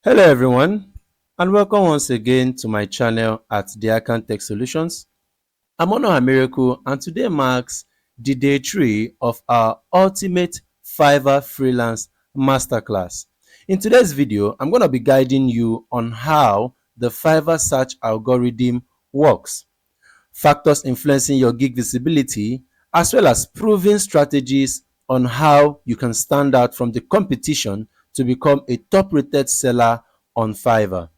Hello everyone, and welcome once again to my channel at 𝐂𝐤𝐞 𝐇𝐢𝐠𝐡𝐥𝐢𝐠𝐡𝐭𝐬. I'm Ono Americo, and today marks the day 3 of our ultimate Fiverr Freelance Masterclass. In today's video, I'm going to be guiding you on how the Fiverr search algorithm works, factors influencing your gig visibility, as well as proven strategies on how you can stand out from the competition to become a top-rated seller on Fiverr.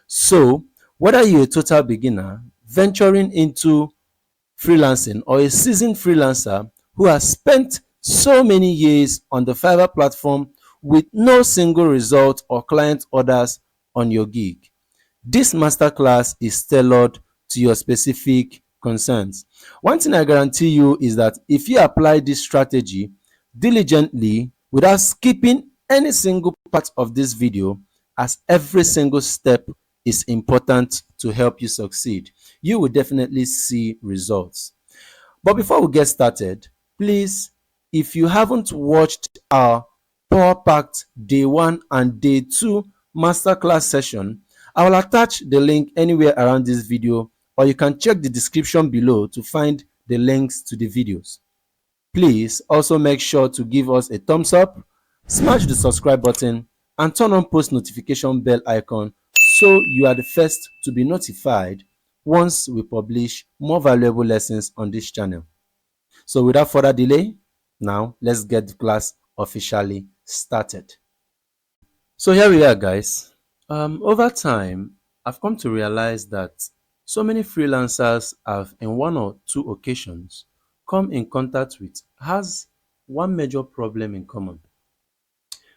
So, whether you're a total beginner venturing into freelancing or a seasoned freelancer who has spent so many years on the Fiverr platform with no single result or client orders on your gig, this masterclass is tailored to your specific concerns. One thing I guarantee you is that if you apply this strategy diligently without skipping any single part of this video, as every single step is important to help you succeed, you will definitely see results. But before we get started, please, if you haven't watched our power packed day 1 and day 2 masterclass session, I will attach the link anywhere around this video, or you can check the description below to find the links to the videos. Please also make sure to give us a thumbs up, smash the subscribe button, and turn on post notification bell icon so you are the first to be notified once we publish more valuable lessons on this channel. So without further delay, now let's get the class officially started. So here we are, guys. Over time, I've come to realize that so many freelancers have, in one or two occasions, come in contact with has one major problem in common,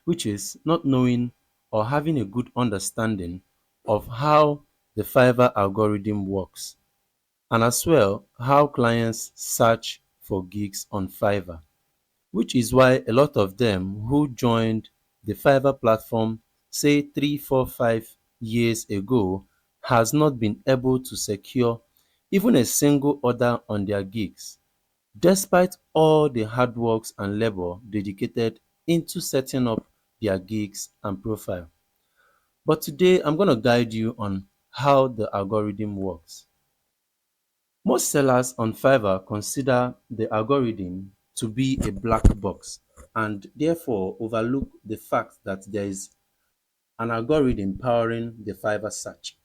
which is not knowing or having a good understanding of how the Fiverr algorithm works, and as well how clients search for gigs on Fiverr, which is why a lot of them who joined the Fiverr platform, say 3, 4, 5 years ago, has not been able to secure even a single order on their gigs, despite all the hard works and labor dedicated into setting up their gigs and profile. But today I'm going to guide you on how the algorithm works. Most sellers on Fiverr consider the algorithm to be a black box and therefore overlook the fact that there is an algorithm powering the Fiverr search.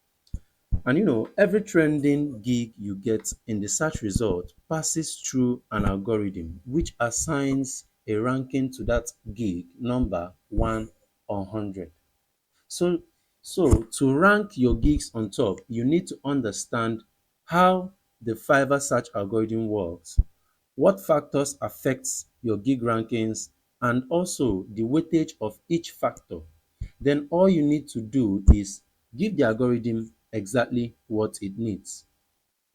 And every trending gig you get in the search result passes through an algorithm which assigns a ranking to that gig number 1 or 100. So, so to rank your gigs on top, you need to understand how the Fiverr search algorithm works, what factors affects your gig rankings, and also the weightage of each factor. Then all you need to do is give the algorithm exactly what it needs.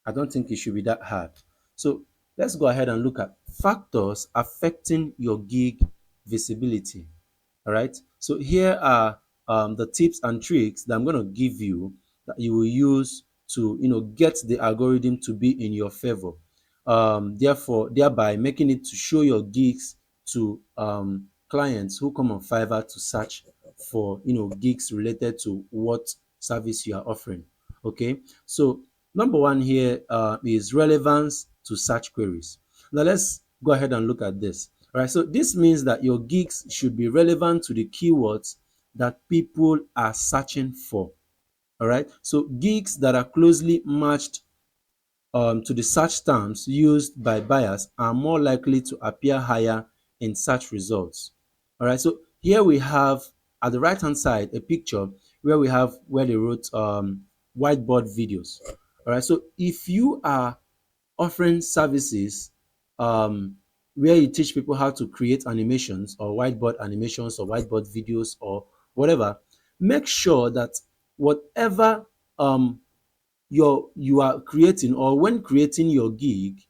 I don't think it should be that hard. So let's go ahead and look at factors affecting your gig visibility. All right. So here are the tips and tricks that I'm going to give you that you will use to get the algorithm to be in your favor. Therefore, thereby making it to show your gigs to clients who come on Fiverr to search for gigs related to what service you are offering. Okay. So number one here is relevance to search queries. Now let's go ahead and look at this. All right, so this means that your gigs should be relevant to the keywords that people are searching for. All right, so gigs that are closely matched to the search terms used by buyers are more likely to appear higher in search results. All right, so here we have at the right hand side a picture where they wrote whiteboard videos. All right, so if you are offering services where you teach people how to create animations or whiteboard animations or whiteboard videos or whatever, make sure that whatever you are creating, or when creating your gig,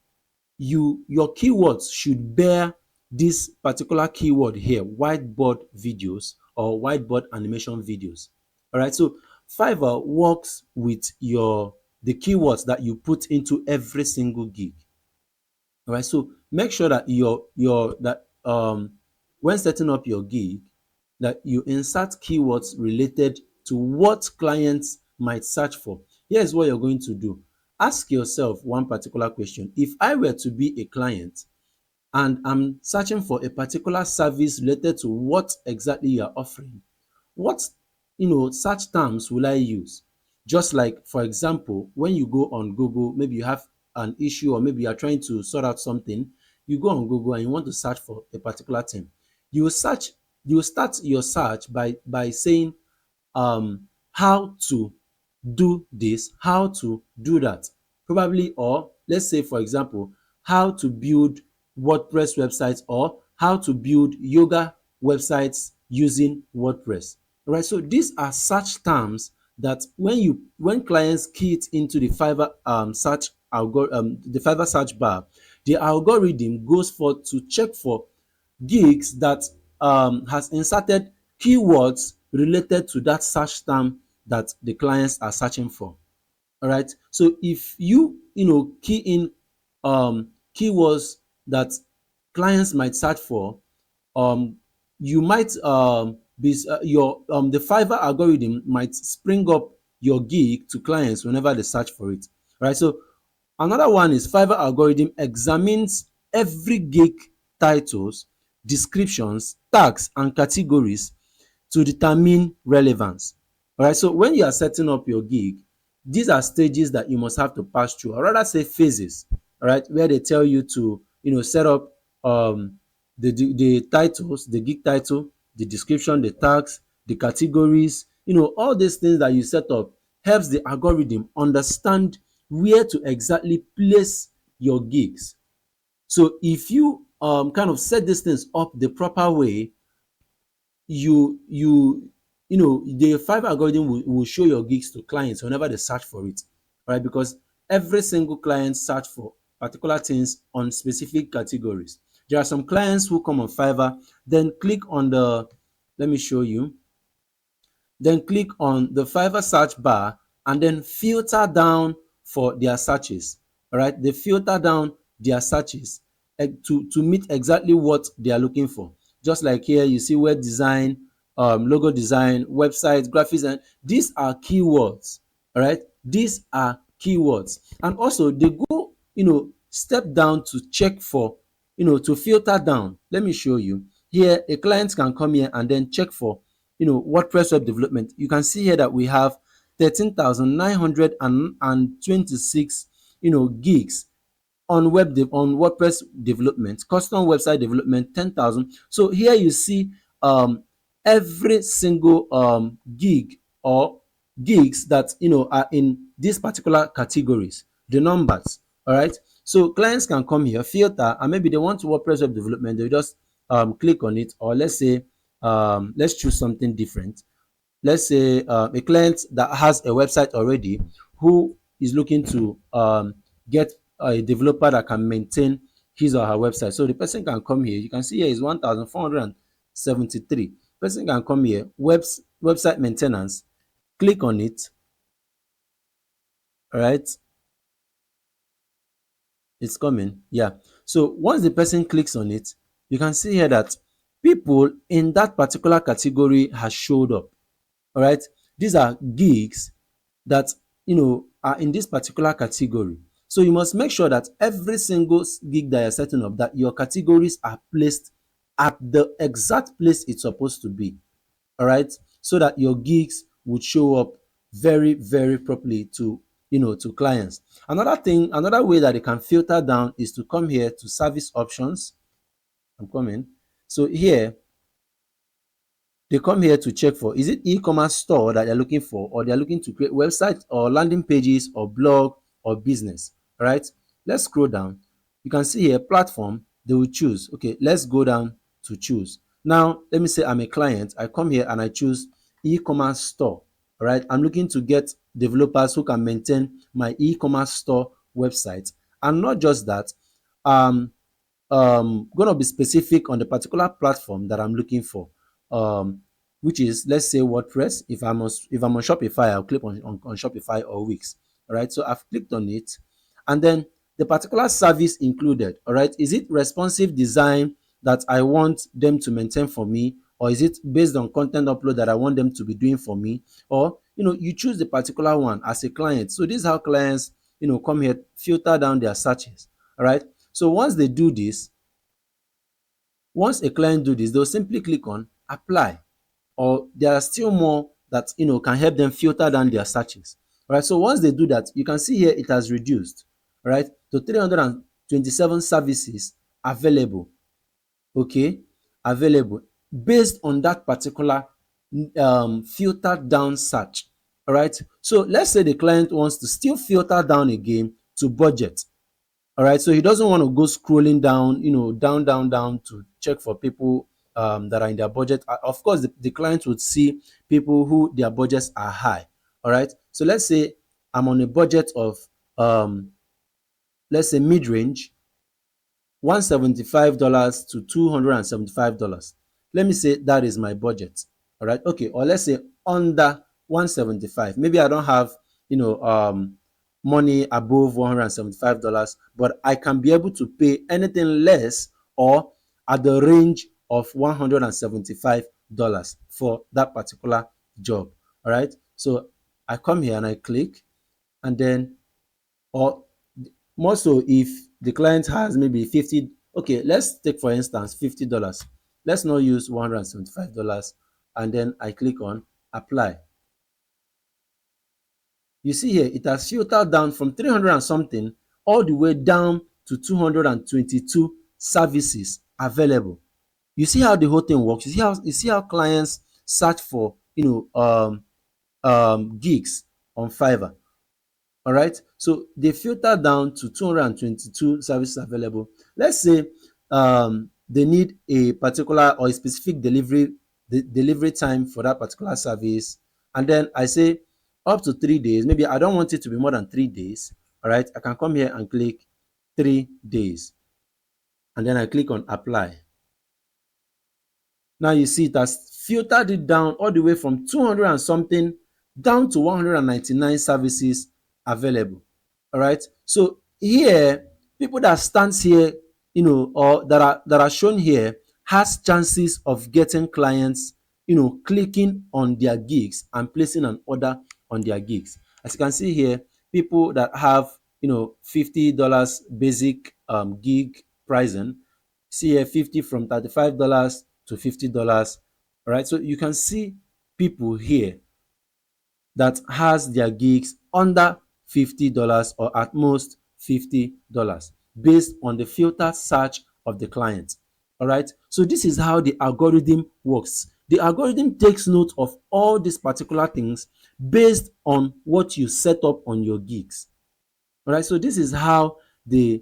your keywords should bear this particular keyword here, whiteboard videos or whiteboard animation videos. All right, so Fiverr works with the keywords that you put into every single gig. All right, so make sure that when setting up your gig, that you insert keywords related to what clients might search for. Here's what you're going to do. Ask yourself one particular question. If I were to be a client and I'm searching for a particular service related to what exactly you are offering, what search terms will I use? Just like, for example, when you go on Google, maybe you have an issue or maybe you are trying to sort out something, you go on Google and you want to search for a particular thing. You will search, you will start your search by saying how to do this, how to do that. Probably, or let's say, for example, how to build WordPress websites or how to build yoga websites using WordPress. All right, so these are search terms that when clients key it into the Fiverr the Fiverr search bar, the algorithm goes forth to check for gigs that has inserted keywords related to that search term that the clients are searching for. All right. So if you key in keywords that clients might search for, um you might be your the Fiverr algorithm might spring up your gig to clients whenever they search for it. All right. So another one is Fiverr algorithm examines every gig titles, descriptions, tags and categories to determine relevance. All right, so when you are setting up your gig, these are stages that you must have to pass through, or rather say phases, all right, where they tell you to set up the titles, the gig title, the description, the tags, the categories, all these things that you set up helps the algorithm understand where to exactly place your gigs. So if you kind of set these things up the proper way, the Fiverr algorithm will show your gigs to clients whenever they search for it, right? Because every single client search for particular things on specific categories. There are some clients who come on Fiverr, then click on the, let me show you, then click on the Fiverr search bar and then filter down for their searches. All right, they filter down their searches to meet exactly what they are looking for. Just like here, you see web design, logo design, website, graphics, and these are keywords. All right, these are keywords, and also they go, step down to check for, to filter down. Let me show you. Here, a client can come here and then check for WordPress web development. You can see here that we have 13,926 gigs on on WordPress development, custom website development 10,000. So here you see every single gig or gigs that are in these particular categories, the numbers. All right, so clients can come here, filter, and maybe they want WordPress web development. They just click on it, or let's say let's choose something different. Let's say a client that has a website already who is looking to get a developer that can maintain his or her website. So the person can come here. You can see here is 1,473. Person can come here, website maintenance, click on it. All right, it's coming. Yeah. So once the person clicks on it, you can see here that people in that particular category has showed up. All right, these are gigs that are in this particular category. So you must make sure that every single gig that you're setting up, that your categories are placed at the exact place it's supposed to be. All right, so that your gigs would show up very, very properly to to clients. Another way that they can filter down is to come here to service options. I'm coming. So here they come here to check for, is it e-commerce store that they're looking for, or they're looking to create websites or landing pages or blog or business. All right, let's scroll down. You can see here platform. They will choose. Okay, let's go down to choose. Now let me say I'm a client. I come here and I choose e-commerce store. All right, I'm looking to get developers who can maintain my e-commerce store website. And not just that, going to be specific on the particular platform that I'm looking for, which is, let's say, WordPress. If I'm on Shopify, I'll click on Shopify or Wix. All right, so I've clicked on it, and then the particular service included. All right, is it responsive design that I want them to maintain for me, or is it based on content upload that I want them to be doing for me? Or you choose the particular one as a client. So this is how clients come here, filter down their searches. All right. So once they do this, once a client do this, they'll simply click on apply, or there are still more that can help them filter down their searches. All right. So once they do that, you can see here it has reduced, all right, to 327 services available. Okay, available based on that particular filtered down search. All right. So let's say the client wants to still filter down again to budget. All right. So he doesn't want to go scrolling down, down to check for people that are in their budget. Of course, the client would see people who their budgets are high. All right. So let's say I'm on a budget of, let's say mid-range, $175 to $275. Let me say that is my budget. All right. Okay. Or let's say under 175. Maybe I don't have, money above $175, but I can be able to pay anything less or at the range of $175 for that particular job. All right. So I come here and I click, and then, or more so if the client has maybe 50. Okay, let's take for instance $50. Let's not use $175, and then I click on apply. You see here it has filtered down from 300 and something all the way down to 222 services available. You see how the whole thing works. You see how clients search for gigs on Fiverr. All right. So they filter down to 222 services available. Let's say they need a particular or a specific delivery time for that particular service. And then I say up to 3 days. Maybe I don't want it to be more than 3 days. All right. I can come here and click 3 days. And then I click on apply. Now you see it has filtered it down all the way from 200 and something down to 199 services available. All right. So here, people that stands here, or that are shown here, has chances of getting clients, clicking on their gigs and placing an order on their gigs. As you can see here, people that have $50 basic gig pricing. See here, 50 from $35 to $50. All right. So you can see people here that has their gigs under $50 or at most $50 based on the filtered search of the client. All right. So this is how the algorithm works. The algorithm takes note of all these particular things based on what you set up on your gigs. All right. So this is how the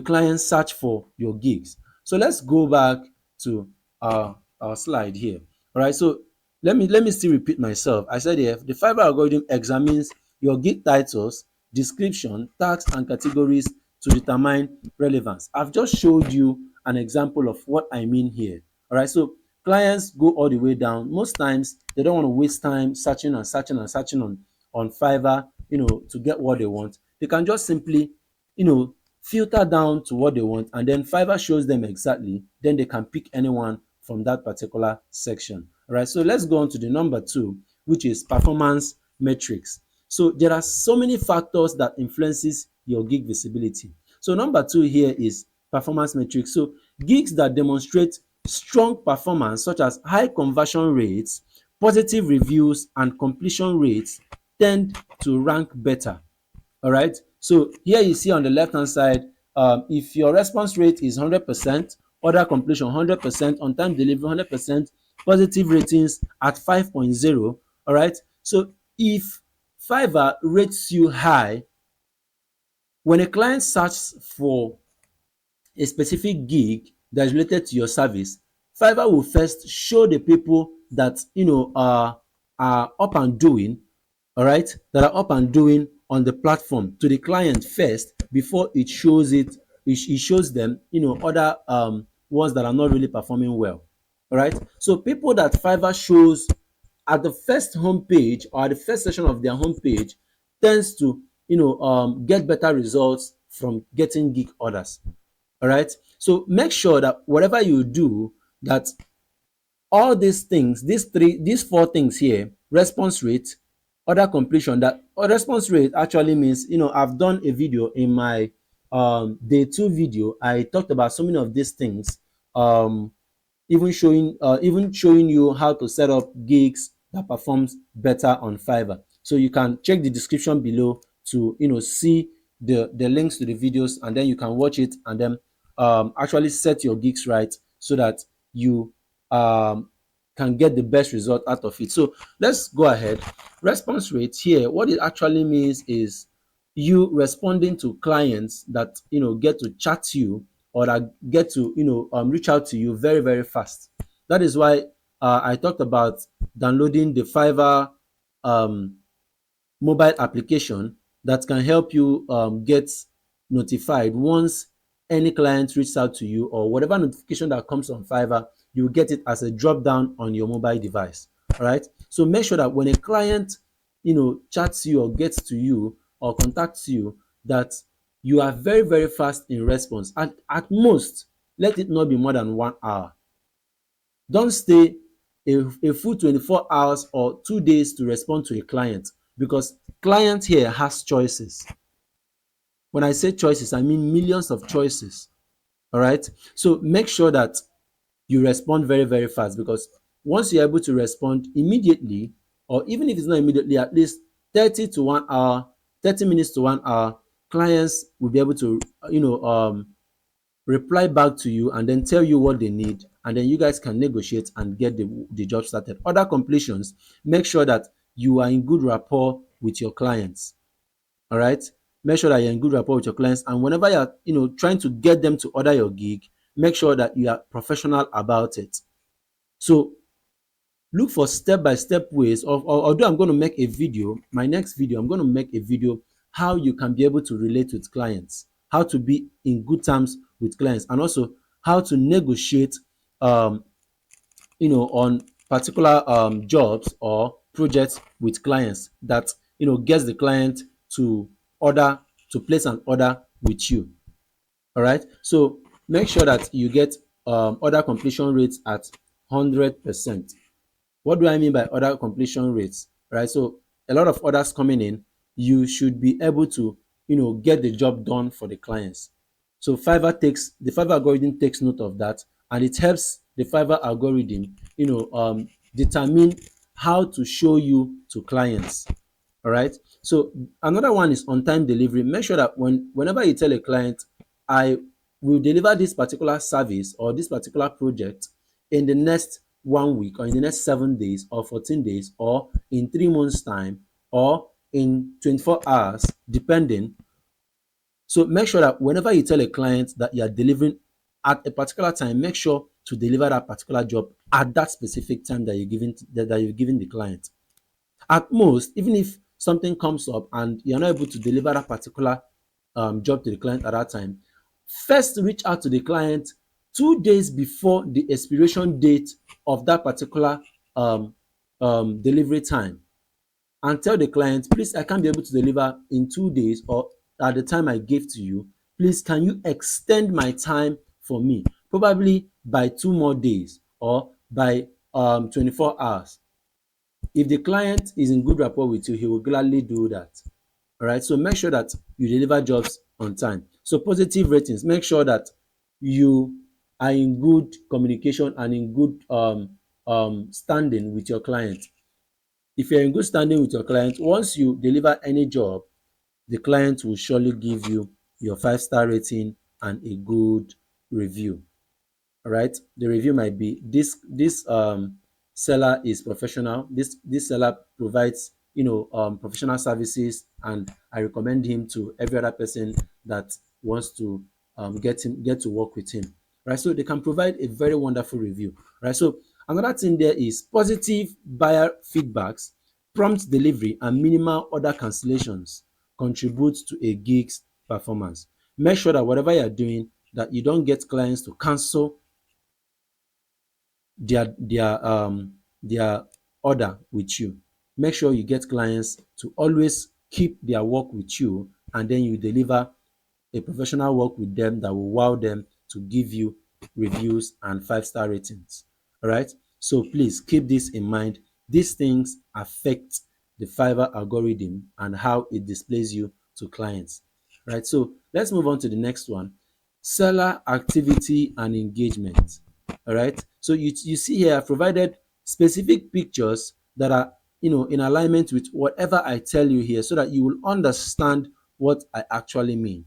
client search for your gigs. So let's go back to our slide here. All right. So let me still repeat myself. I said here the Fiverr algorithm examines your gig titles, description, tags, and categories to determine relevance. I've just showed you an example of what I mean here. All right. So clients go all the way down. Most times they don't want to waste time searching and searching and searching on Fiverr, to get what they want. They can just simply, filter down to what they want, and then Fiverr shows them exactly. Then they can pick anyone from that particular section. All right. So let's go on to the number 2, which is performance metrics. So there are so many factors that influences your gig visibility. So number 2 here is performance metrics. So gigs that demonstrate strong performance, such as high conversion rates, positive reviews, and completion rates, tend to rank better. All right. So here you see on the left hand side, if your response rate is 100%, order completion 100%, on time delivery 100%, positive ratings at 5.0. All right. So if Fiverr rates you high, when a client searches for a specific gig that is related to your service, Fiverr will first show the people that are up and doing, all right, that are up and doing on the platform to the client first before it shows them other ones that are not really performing well. All right. So people that Fiverr shows at the first homepage or at the first section of their homepage tends to get better results from getting gig orders. All right. So make sure that whatever you do, that all these things, these four things here: response rate, order completion. That response rate actually means, I've done a video in my day two video. I talked about so many of these things, um even showing you how to set up gigs that performs better on Fiverr. So you can check the description below to see the links to the videos, and then you can watch it, and then actually set your gigs right so that you um, can get the best result out of it. So let's go ahead. Response rate here, what it actually means is you responding to clients that get to chat you, or that get to reach out to you very, very fast. That is why I talked about downloading the Fiverr um, mobile application that can help you get notified once any client reaches out to you, or whatever notification that comes on Fiverr, you will get it as a drop down on your mobile device. All right. So make sure that when a client chats you or gets to you or contacts you, that you are very, very fast in response. And at most, let it not be more than 1 hour. Don't stay a full 24 hours or 2 days to respond to a client, because client here has choices. When I say choices, I mean millions of choices. All right. So make sure that you respond very, very fast, because once you're able to respond immediately, or even if it's not immediately, at least 30 to 1 hour, 30 minutes to 1 hour, clients will be able to, reply back to you and then tell you what they need, and then you guys can negotiate and get the job started. Other completions, make sure that you are in good rapport with your clients. All right. Make sure that you're in good rapport with your clients, and whenever you're trying to get them to order your gig, make sure that you are professional about it. So look for step-by-step ways of, although I'm going to make a video, my next video, I'm going to make a video how you can be able to relate with clients, how to be in good terms with clients, and also how to negotiate um, on particular jobs or projects with clients, that gets the client to order, to place an order with you. All right. So make sure that you get order completion rates at 100%. What do I mean by order completion rates? Right. So a lot of orders coming in, you should be able to get the job done for the clients. So the Fiverr algorithm takes note of that, and it helps the Fiverr algorithm determine how to show you to clients. All right. So another one is on time delivery. Make sure that whenever you tell a client, I will deliver this particular service or this particular project in the next 1 week, or in the next 7 days, or 14 days, or in 3 months' time, or in 24 hours, depending. So make sure that whenever you tell a client that you are delivering at a particular time, make sure to deliver that particular job at that specific time that you've given the client. At most, even if something comes up and you're not able to deliver that particular job to the client at that time, first reach out to the client 2 days before the expiration date of that particular delivery time, and tell the client, please, I can't be able to deliver in 2 days or at the time I gave to you. Please, can you extend my time for me, probably by 2 more days, or by 24 hours? If the client is in good rapport with you, he will gladly do that. All right. So make sure that you deliver jobs on time. So positive ratings, make sure that you are in good communication and in good standing with your client. If you're in good standing with your client, once you deliver any job, the client will surely give you your 5-star rating and a good review. All right. The review might be, this seller is professional, this seller provides professional services, and I recommend him to every other person that wants to get to work with him. Right. So they can provide a very wonderful review. Right. So another thing there is positive buyer feedbacks, prompt delivery, and minimal order cancellations contribute to a gig's performance. Make sure that whatever you're doing, that you don't get clients to cancel their order with you. Make sure you get clients to always keep their work with you, and then you deliver a professional work with them that will wow them to give you reviews and 5-star ratings. All right. So please keep this in mind. These things affect the Fiverr algorithm and how it displays you to clients. Right. So let's move on to the next one. Seller activity and engagement. All right. So you see here I've provided specific pictures that are in alignment with whatever I tell you here so that you will understand what I actually mean.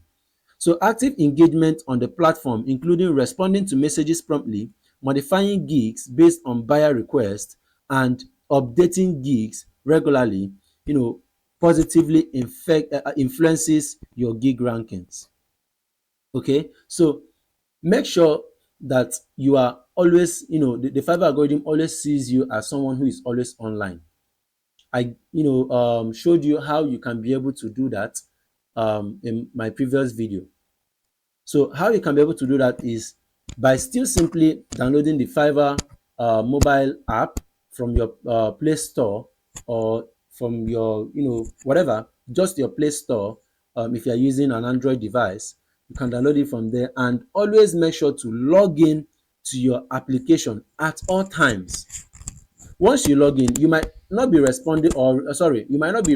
So active engagement on the platform, including responding to messages promptly, modifying gigs based on buyer requests, and updating gigs regularly, positively influences your gig rankings. Okay, so make sure that you are always, the Fiverr algorithm always sees you as someone who is always online. I showed you how you can be able to do that in my previous video. So how you can be able to do that is by still simply downloading the Fiverr mobile app from your Play Store, or from your whatever, just your Play Store. If you are using an Android device, you can download it from there, and always make sure to log in to your application at all times. Once you log in, you might not be responding, or sorry, you might not be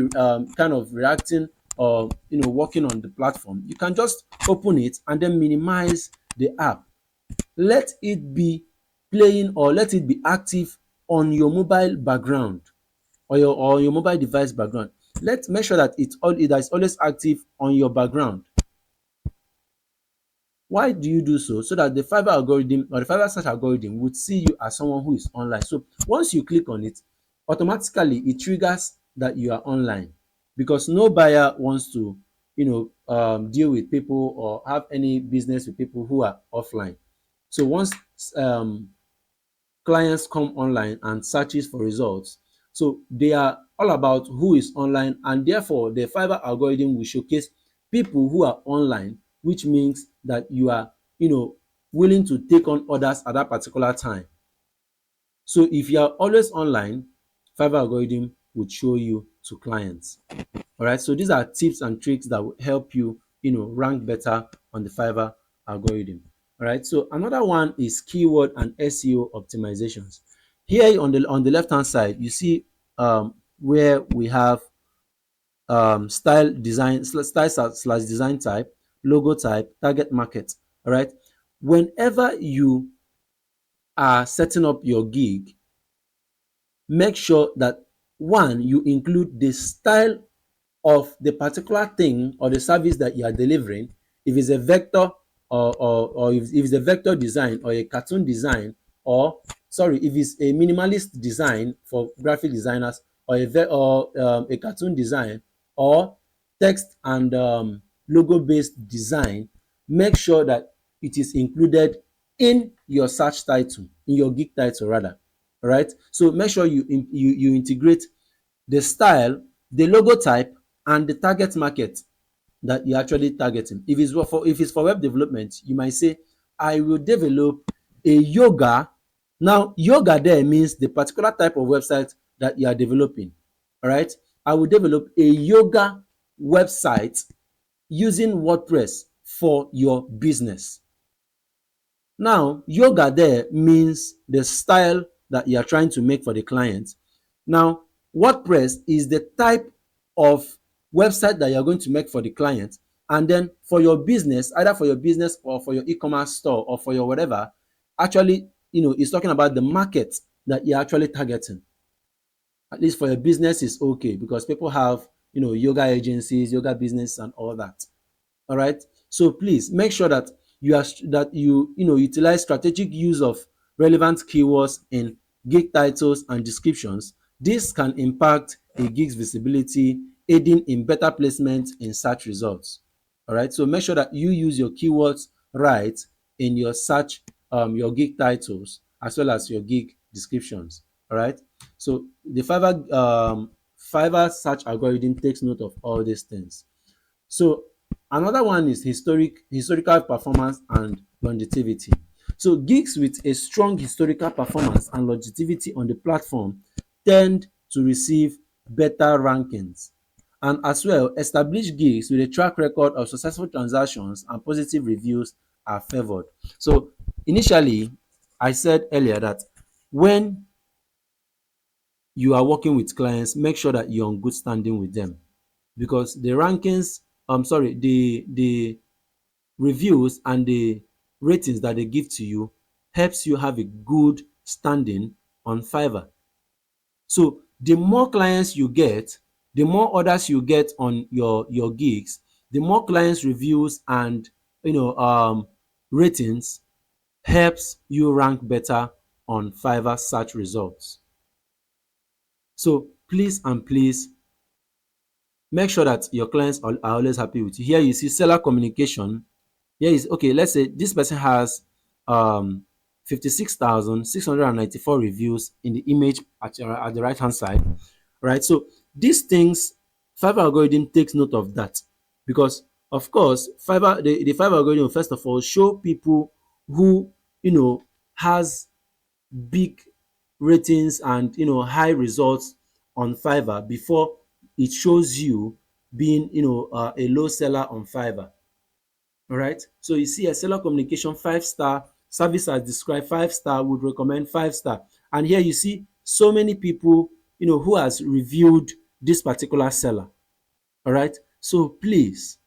kind of reacting or working on the platform. You can just open it and then minimize the app. Let it be playing, or let it be active on your mobile background, or your mobile device background. Let's make sure that it is always active on your background. Why do you do so? So that the Fiverr algorithm, or the Fiverr search algorithm, would see you as someone who is online. So once you click on it, automatically it triggers that you are online, because no buyer wants to deal with people or have any business with people who are offline. So once um, clients come online and searches for results, so they are all about who is online, and therefore the Fiverr algorithm will showcase people who are online, which means that you are willing to take on orders at that particular time. So if you are always online, Fiverr algorithm would show you to clients. All right, so these are tips and tricks that will help you rank better on the Fiverr algorithm. All right, so another one is keyword and SEO optimizations. Here on the left hand side, you see where we have style slash design type, logo type, target market. All right, whenever you are setting up your gig, make sure that one, you include the style of the particular thing or the service that you are delivering. If it's a vector, or if it's a vector design or a cartoon design, or sorry, if it's a minimalist design for graphic designers, or a cartoon design, or text and logo based design, make sure that it is included in your search title, in your gig title rather. All right, so make sure you integrate the style, the logo type, and the target market that you're actually targeting. If it's for web development, you might say, I will develop a yoga. Now, yoga there means the particular type of website that you are developing. All right. I will develop a yoga website using WordPress for your business. Now, yoga there means the style that you are trying to make for the client. Now, WordPress is the type of website that you're going to make for the client. And then for your business, either for your business or for your e-commerce store or for your whatever, actually, it's talking about the market that you're actually targeting. At least for your business is okay, because people have, yoga agencies, yoga business and all that. All right, so please make sure that you utilize strategic use of relevant keywords in gig titles and descriptions. This can impact a gig's visibility, aiding in better placement in search results. All right, so make sure that you use your keywords right in your search, your gig titles, as well as your gig descriptions. All right, so the Fiverr search algorithm takes note of all these things. So another one is historical performance and longevity. So gigs with a strong historical performance and longevity on the platform tend to receive better rankings. And as well, established gigs with a track record of successful transactions and positive reviews are favored. So initially, I said earlier that when you are working with clients, make sure that you're on good standing with them, because the rankings, the reviews and the ratings that they give to you helps you have a good standing on Fiverr. So the more clients you get, the more orders you get on your gigs, the more clients reviews and ratings helps you rank better on Fiverr search results. So please and please make sure that your clients are always happy with you. Here you see seller communication. Here is, okay, let's say this person has 56,694 reviews in the image at the right hand side, right? So these things, Fiverr algorithm takes note of that, because of course the Fiverr algorithm first of all show people who has big ratings and high results on Fiverr before it shows you being a low seller on Fiverr. All right. So you see a seller communication 5-star, service as described 5-star, would recommend 5-star. And here you see so many people who has reviewed this particular seller. All right. So please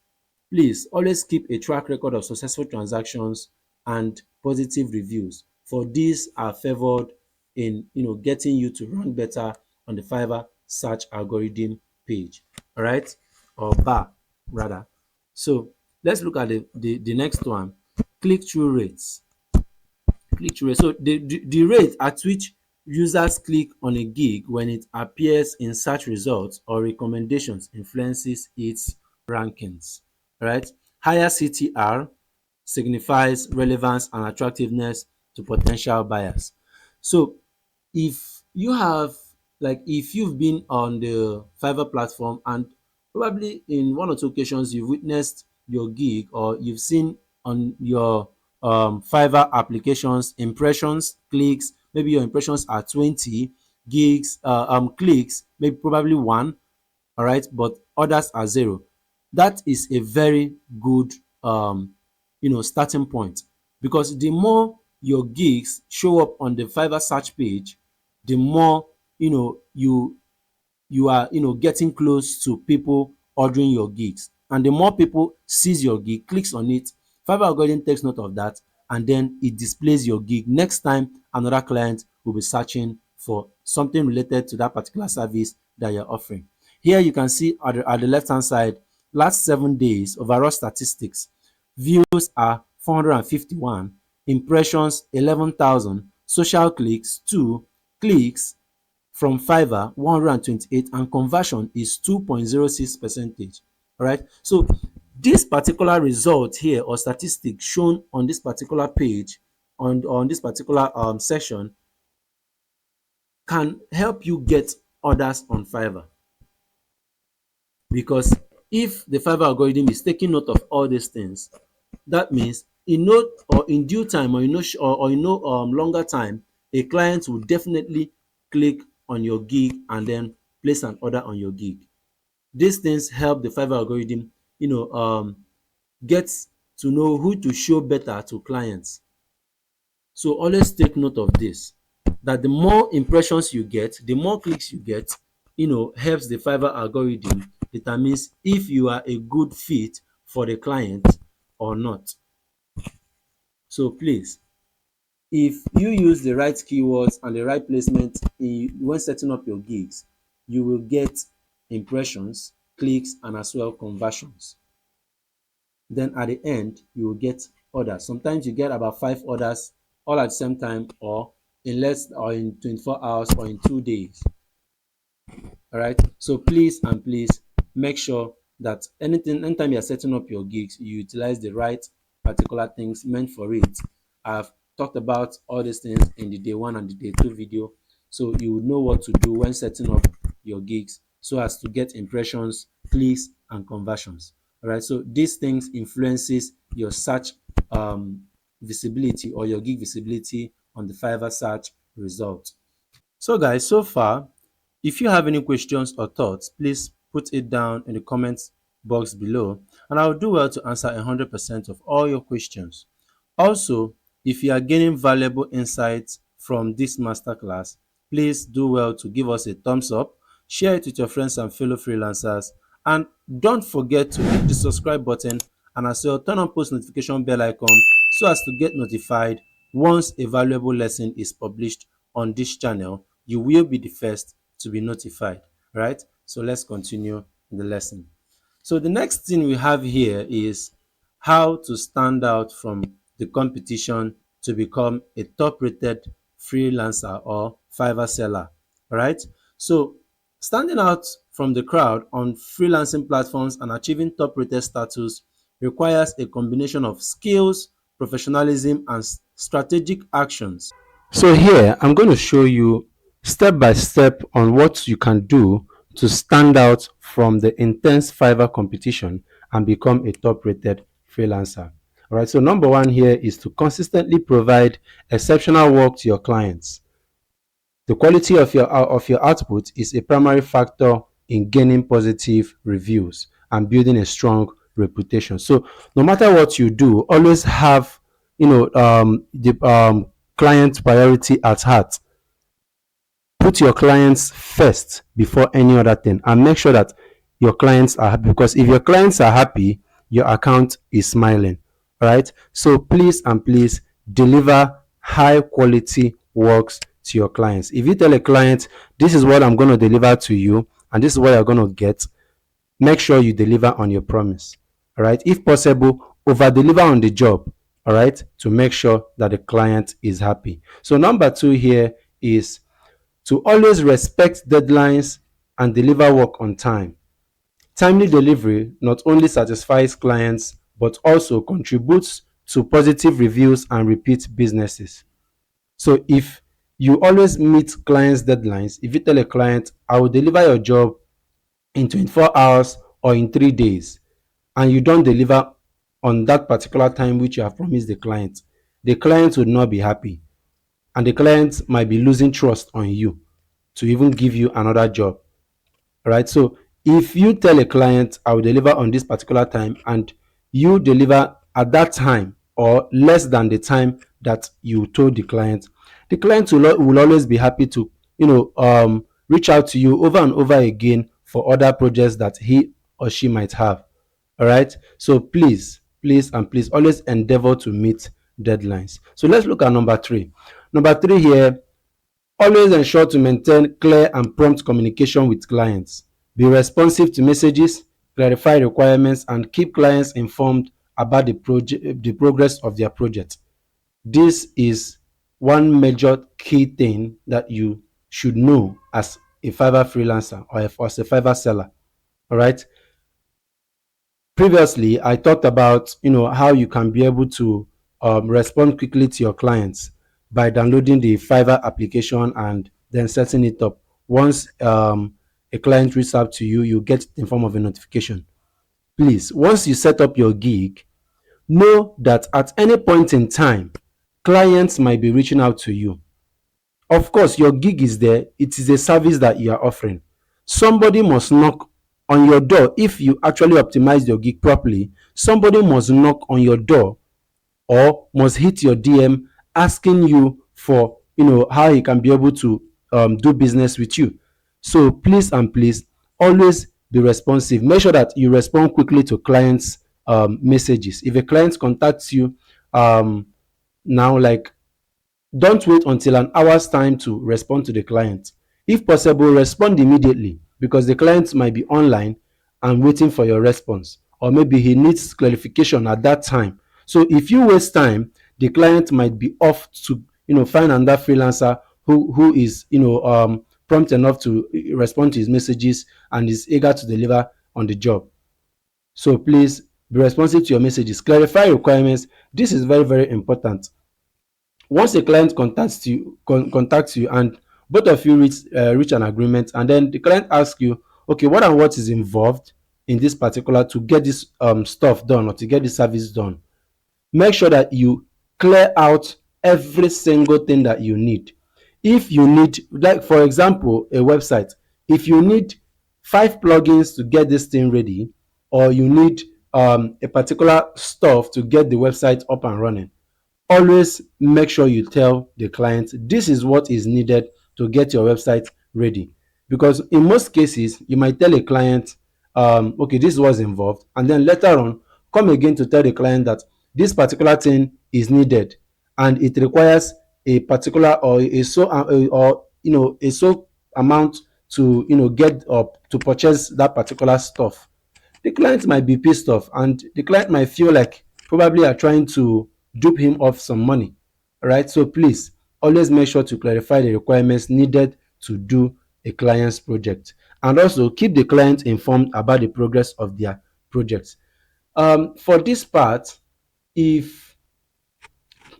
always keep a track record of successful transactions and positive reviews, for these are favored in getting you to rank better on the Fiverr search algorithm page. All right, or bar rather. So let's look at the next one, click-through rates. Click-through rate. So the rate at which users click on a gig when it appears in search results or recommendations influences its rankings. Right? Higher CTR signifies relevance and attractiveness to potential buyers. So if you have, like, if you've been on the Fiverr platform and probably in one or two occasions you've witnessed your gig, or you've seen on your Fiverr applications impressions, clicks, maybe your impressions are 20 gigs, clicks, maybe probably one, all right, but others are zero. That is a very good starting point, because the more your gigs show up on the Fiverr search page, the more you are getting close to people ordering your gigs, and the more people sees your gig, clicks on it, Fiverr algorithm takes note of that, and then it displays your gig next time another client will be searching for something related to that particular service that you're offering. Here you can see at the left hand side, last 7 days overall statistics. Views are 451, impressions 11,000, social clicks 2, clicks from Fiverr 128, and conversion is 2.06%. All right. So this particular result here, or statistic shown on this particular page, on this particular section, can help you get orders on Fiverr, because if the Fiverr algorithm is taking note of all these things, that means in no or in due time, or in no longer time, a client will definitely click on your gig and then place an order on your gig. These things help the Fiverr algorithm get to know who to show better to clients. So always take note of this, that the more impressions you get, the more clicks you get, helps the Fiverr algorithm determines if you are a good fit for the client or not. So please, if you use the right keywords and the right placement when setting up your gigs, you will get impressions, clicks, and as well conversions. Then at the end, you will get orders. Sometimes you get about 5 orders all at the same time, or in 24 hours, or in 2 days. All right. So please and please make sure that anytime you're setting up your gigs, you utilize the right particular things meant for it. I've talked about all these things in the day 1 and the day 2 video, so you will know what to do when setting up your gigs so as to get impressions, clicks, and conversions. All right. So these things influences your search visibility, or your gig visibility on the Fiverr search result. So guys, so far, if you have any questions or thoughts, please put it down in the comments box below, and I'll do well to answer 100% of all your questions. Also, if you are gaining valuable insights from this masterclass, please do well to give us a thumbs up, share it with your friends and fellow freelancers, and don't forget to hit the subscribe button and as well turn on post notification bell icon so as to get notified once a valuable lesson is published on this channel. You will be the first to be notified, right? So let's continue the lesson. So the next thing we have here is how to stand out from the competition to become a top-rated freelancer or Fiverr seller, right? So standing out from the crowd on freelancing platforms and achieving top-rated status requires a combination of skills, professionalism, and strategic actions. So here I'm going to show you step by step on what you can do to stand out from the intense Fiverr competition and become a top-rated freelancer. All right, so number one here is to consistently provide exceptional work to your clients. The quality of your output is a primary factor in gaining positive reviews and building a strong reputation. So no matter what you do, always have the client priority at heart. Put your clients first before any other thing and make sure that your clients are happy, because if your clients are happy, your account is smiling. All right, so please and please deliver high quality works to your clients. If you tell a client, this is what I'm going to deliver to you and this is what you're going to get, make sure you deliver on your promise. All right, if possible, over deliver on the job. All right, to make sure that the client is happy. So number two here is to always respect deadlines and deliver work on time. Timely delivery not only satisfies clients but also contributes to positive reviews and repeat businesses. So if you always meet clients' deadlines, if you tell a client, I will deliver your job in 24 hours or in 3 days, and you don't deliver on that particular time which you have promised the client would not be happy, and the client might be losing trust on you to even give you another job. Right? So if you tell a client, I will deliver on this particular time, and you deliver at that time or less than the time that you told the client will always be happy to reach out to you over and over again for other projects that he or she might have. All right, so please and please always endeavor to meet deadlines. So let's look at number three here. Always ensure to maintain clear and prompt communication with clients. Be responsive to messages, clarify requirements, and keep clients informed about the progress of their project. This is one major key thing that you should know as a Fiverr freelancer or as a Fiverr seller. All right. Previously, I talked about how you can be able to respond quickly to your clients by downloading the Fiverr application and then setting it up. Once a client reaches out to you, you get it in form of a notification. Please, once you set up your gig, know that at any point in time, clients might be reaching out to you. Of course, your gig is there. It is a service that you are offering. Somebody must knock on your door. If you actually optimize your gig properly, somebody must knock on your door or must hit your DM asking you for how he can be able to do business with you. So please and please always be responsive. Make sure that you respond quickly to clients messages. If a client contacts you now, like, don't wait until an hour's time to respond to the client. If possible, respond immediately, because the client might be online and waiting for your response, or maybe he needs clarification at that time. So if you waste time, the client might be off to find another freelancer who is prompt enough to respond to his messages and is eager to deliver on the job. So please be responsive to your messages. Clarify requirements. This is very, very important. Once a client contacts you and both of you reach an agreement, and then the client asks you, okay, what and what is involved in this particular to get this stuff done or to get this service done, make sure that you clear out every single thing that you need. If you need, like for example, a website, if you need 5 plugins to get this thing ready, or you need a particular stuff to get the website up and running, always make sure you tell the client this is what is needed to get your website ready. Because in most cases, you might tell a client, okay, this was involved, and then later on, come again to tell the client that this particular thing is needed and it requires a particular or a so or a so amount to get up to purchase that particular stuff. The client might be pissed off and the client might feel like probably are trying to dupe him of some money. All right, so please always make sure to clarify the requirements needed to do a client's project, and also keep the client informed about the progress of their projects. For this part, if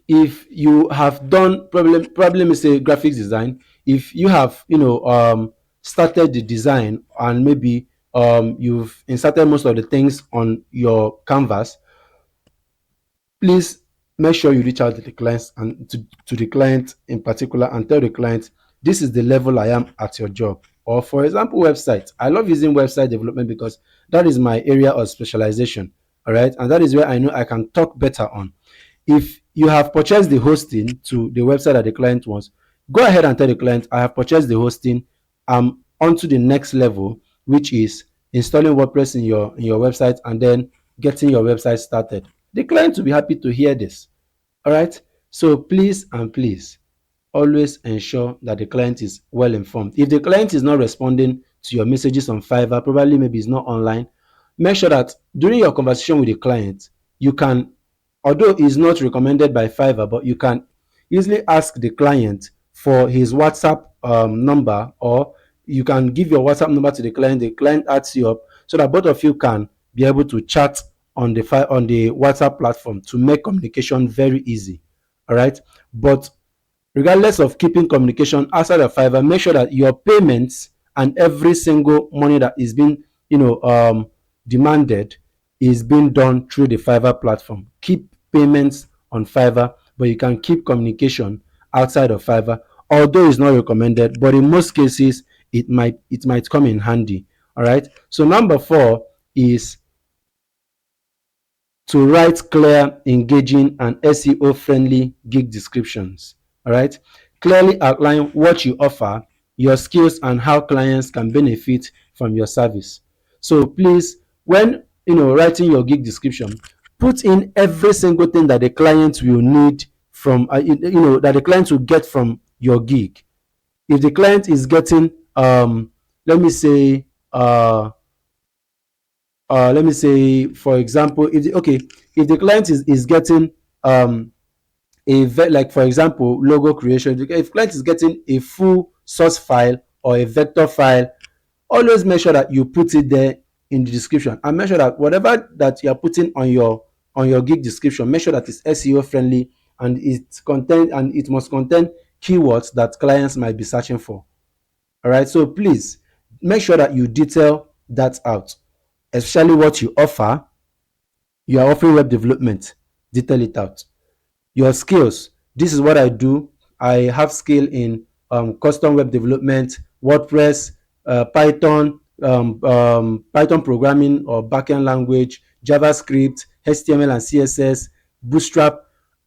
you have done probably let say graphics design, if you have started the design and maybe you've inserted most of the things on your canvas, please make sure you reach out to the clients and to the client in particular and tell the client this is the level I am at your job. Or for example, website. I love using website development because that is my area of specialization. All right, and that is where I know I can talk better on. If you have purchased the hosting to the website that the client wants, go ahead and tell the client, I have purchased the hosting. I'm on to the next level, which is installing WordPress in your website and then getting your website started. The client will be happy to hear this. All right. So please and please always ensure that the client is well informed. If the client is not responding to your messages on Fiverr, probably maybe it's not online, make sure that during your conversation with the client, you can, although it's not recommended by Fiverr, but you can easily ask the client for his WhatsApp number, or you can give your WhatsApp number to the client adds you up so that both of you can be able to chat on the WhatsApp platform to make communication very easy. All right. But regardless of keeping communication outside of Fiverr, make sure that your payments and every single money that is being demanded is being done through the Fiverr platform. Keep payments on Fiverr, but you can keep communication outside of Fiverr, although it's not recommended, but in most cases it might come in handy. All right. So number 4 is to write clear, engaging, and SEO friendly gig descriptions. All right. Clearly outline what you offer, your skills, and how clients can benefit from your service. So please, when writing your gig description, put in every single thing that the client will need from that the client will get from your gig. If the client is getting let me say for example, if the client is getting like for example logo creation, if client is getting a full source file or a vector file, always make sure that you put it there in the description, and make sure that whatever that you are putting on your gig description, make sure that it's SEO friendly and it must contain keywords that clients might be searching for. All right, so please make sure that you detail that out, especially what you offer. You are offering web development, detail it out. Your skills, this is what I do. I have skill in custom web development, WordPress, Python, Python programming or backend language, JavaScript, HTML and CSS, Bootstrap.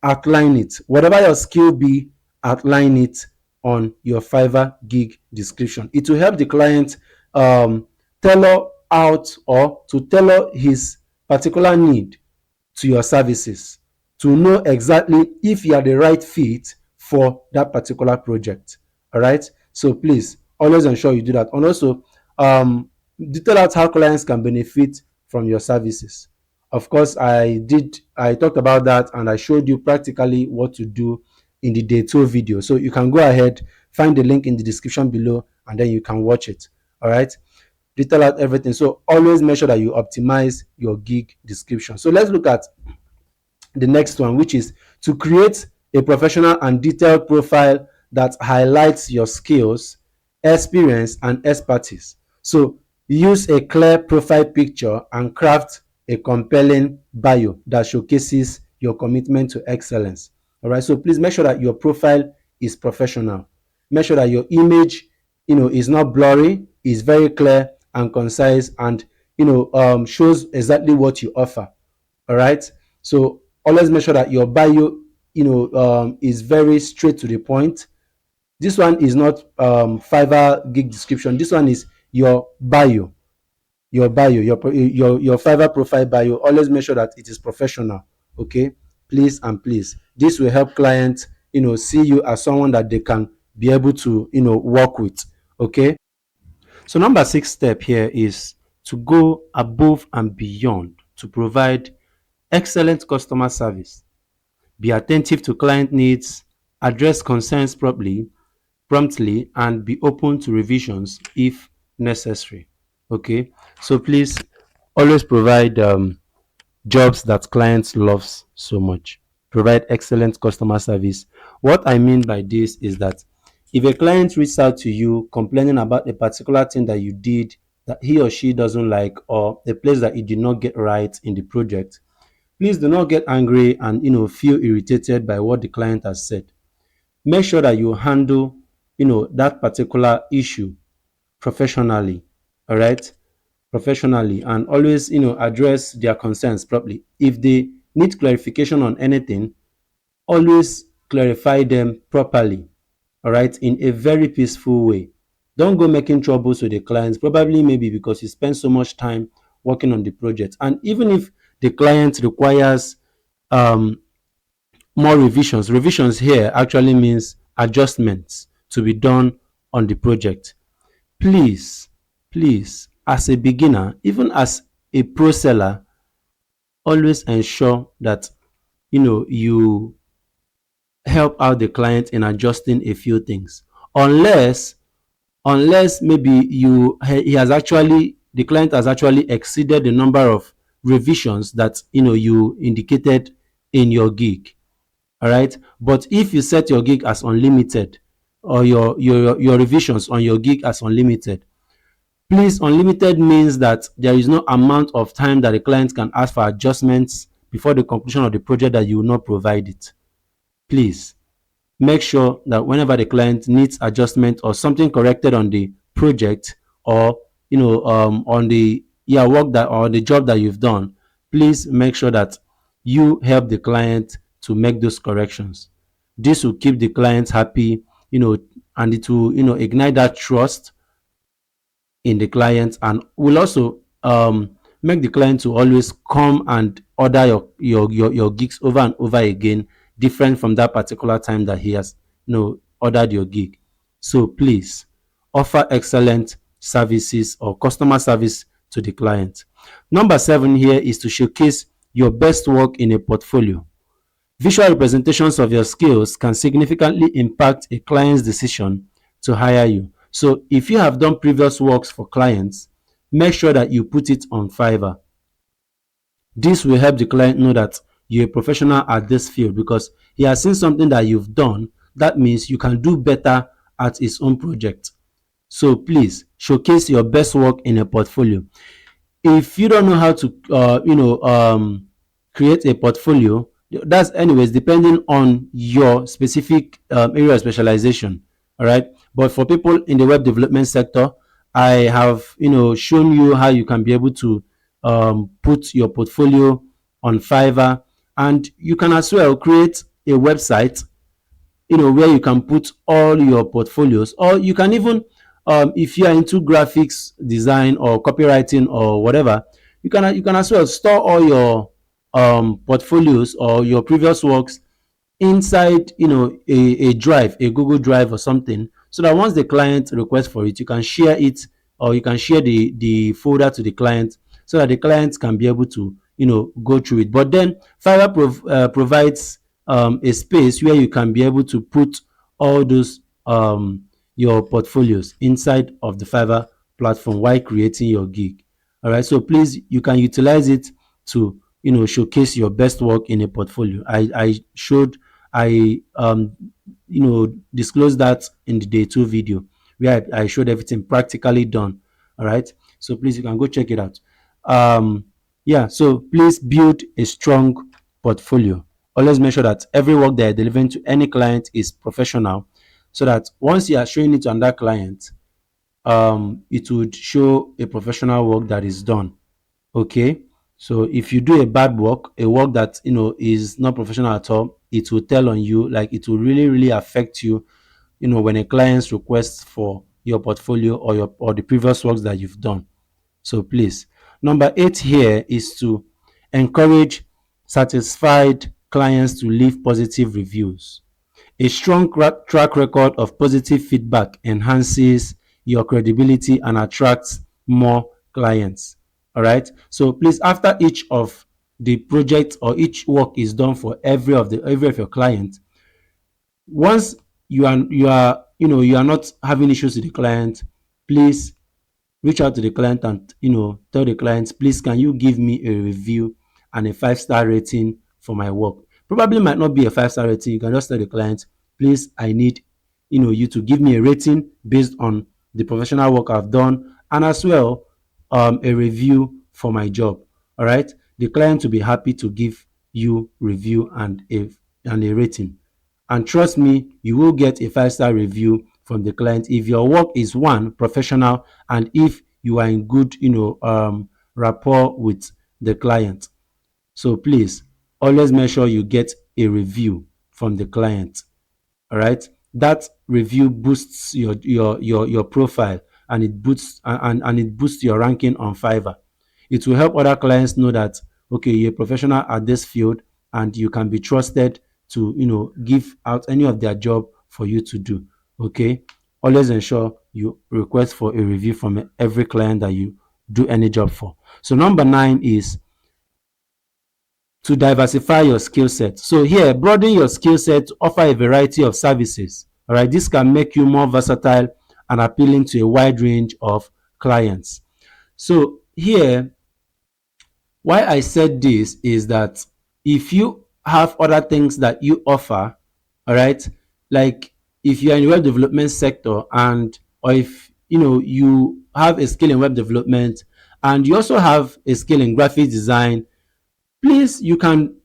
Outline it. Whatever your skill be, outline it on your Fiverr gig description. It will help the client tailor out or to tailor his particular need to your services, to know exactly if you are the right fit for that particular project. All right. So please always ensure you do that. And also detail out how clients can benefit from your services. Of course, I talked about that and I showed you practically what to do in the day 2 video. So you can go ahead, find the link in the description below, and then you can watch it. All right. Detail out everything. So always make sure that you optimize your gig description. So let's look at the next one, which is to create a professional and detailed profile that highlights your skills, experience, and expertise. So use a clear profile picture and craft a compelling bio that showcases your commitment to excellence. All right, so please make sure that your profile is professional. Make sure that your image is not blurry, is very clear and concise, and shows exactly what you offer. All right, so always make sure that your bio is very straight to the point. This one is not Fiverr gig description. This one is your bio, your Fiverr profile bio. Always make sure that it is professional. Okay, please and please. This will help clients, see you as someone that they can be able to, work with. Okay. So number six step here is to go above and beyond to provide excellent customer service. Be attentive to client needs, address concerns promptly, and be open to revisions if necessary. Okay, so please always provide jobs that clients loves so much. Provide excellent customer service. What I mean by this is that if a client reaches out to you complaining about a particular thing that you did that he or she doesn't like, or a place that you did not get right in the project, please do not get angry and feel irritated by what the client has said. Make sure that you handle that particular issue professionally. All right, professionally, and always address their concerns properly. If they need clarification on anything, always clarify them properly. All right, in a very peaceful way. Don't go making troubles with the clients, probably maybe because you spend so much time working on the project. And even if the client requires um more revisions here actually means adjustments to be done on the project. Please, please, as a beginner, even as a pro seller, always ensure that you help out the client in adjusting a few things. Unless maybe he has actually the client has actually exceeded the number of revisions that you indicated in your gig. All right, but if you set your gig as unlimited, or your revisions on your gig as unlimited, please, unlimited means that there is no amount of time that the client can ask for adjustments before the conclusion of the project that you will not provide it. Please make sure that whenever the client needs adjustment or something corrected on the project, or on the work that or the job that you've done, please make sure that you help the client to make those corrections. This will keep the client happy, and it will ignite that trust in the client, and will also make the client to always come and order your gigs over and over again, different from that particular time that he has ordered your gig. So please offer excellent services or customer service to the client. Number seven here is to showcase your best work in a portfolio. Visual representations of your skills can significantly impact a client's decision to hire you. So if you have done previous works for clients, make sure that you put it on Fiverr. This will help the client know that you're a professional at this field, because he has seen something that you've done. That means you can do better at his own project. So please showcase your best work in a portfolio. If you don't know how to create a portfolio, that's anyways depending on your specific area of specialization. All right, but for people in the web development sector, I have shown you how you can be able to put your portfolio on Fiverr, and you can as well create a website where you can put all your portfolios, or you can even if you are into graphics design or copywriting or whatever, you can as well store all your portfolios or your previous works inside a drive, a Google Drive or something, so that once the client requests for it, you can share it, or you can share the folder to the client, so that the client can be able to go through it. But then Fiverr provides a space where you can be able to put all those your portfolios inside of the Fiverr platform while creating your gig. All right, so please, you can utilize it to showcase your best work in a portfolio. I disclosed that in the day two video, where I showed everything practically done. All right, so please, you can go check it out. Yeah, so please build a strong portfolio. Always make sure that every work that you're delivering to any client is professional, so that once you are showing it to another client, it would show a professional work that is done. Okay, so if you do a bad work, a work that is not professional at all, it will tell on you, like it will really really affect you when a client requests for your portfolio or the previous works that you've done. So please, number 8 here is to encourage satisfied clients to leave positive reviews. A strong track record of positive feedback enhances your credibility and attracts more clients. All right. So please, after each of the project or each work is done for every of your clients, once you are not having issues with the client, please reach out to the client and tell the client, please, can you give me a review and a 5-star rating for my work? Probably might not be a 5-star rating. You can just tell the client, please, I need you to give me a rating based on the professional work I've done, and as well a review for my job. All right, the client will be happy to give you review and a rating, and trust me, you will get a 5-star review from the client if your work is one professional, and if you are in good rapport with the client. So please always make sure you get a review from the client. All right, that review boosts your profile, and it boosts your ranking on Fiverr. It will help other clients know that, okay, you're a professional at this field and you can be trusted to give out any of their job for you to do. Okay, always ensure you request for a review from every client that you do any job for. So number 9 is to diversify your skill set. So here, broaden your skill set to offer a variety of services. All right, this can make you more versatile and appealing to a wide range of clients. So here, why I said this is that if you have other things that you offer, all right, like if you are in the web development sector, and or if you have a skill in web development and you also have a skill in graphic design, please, you can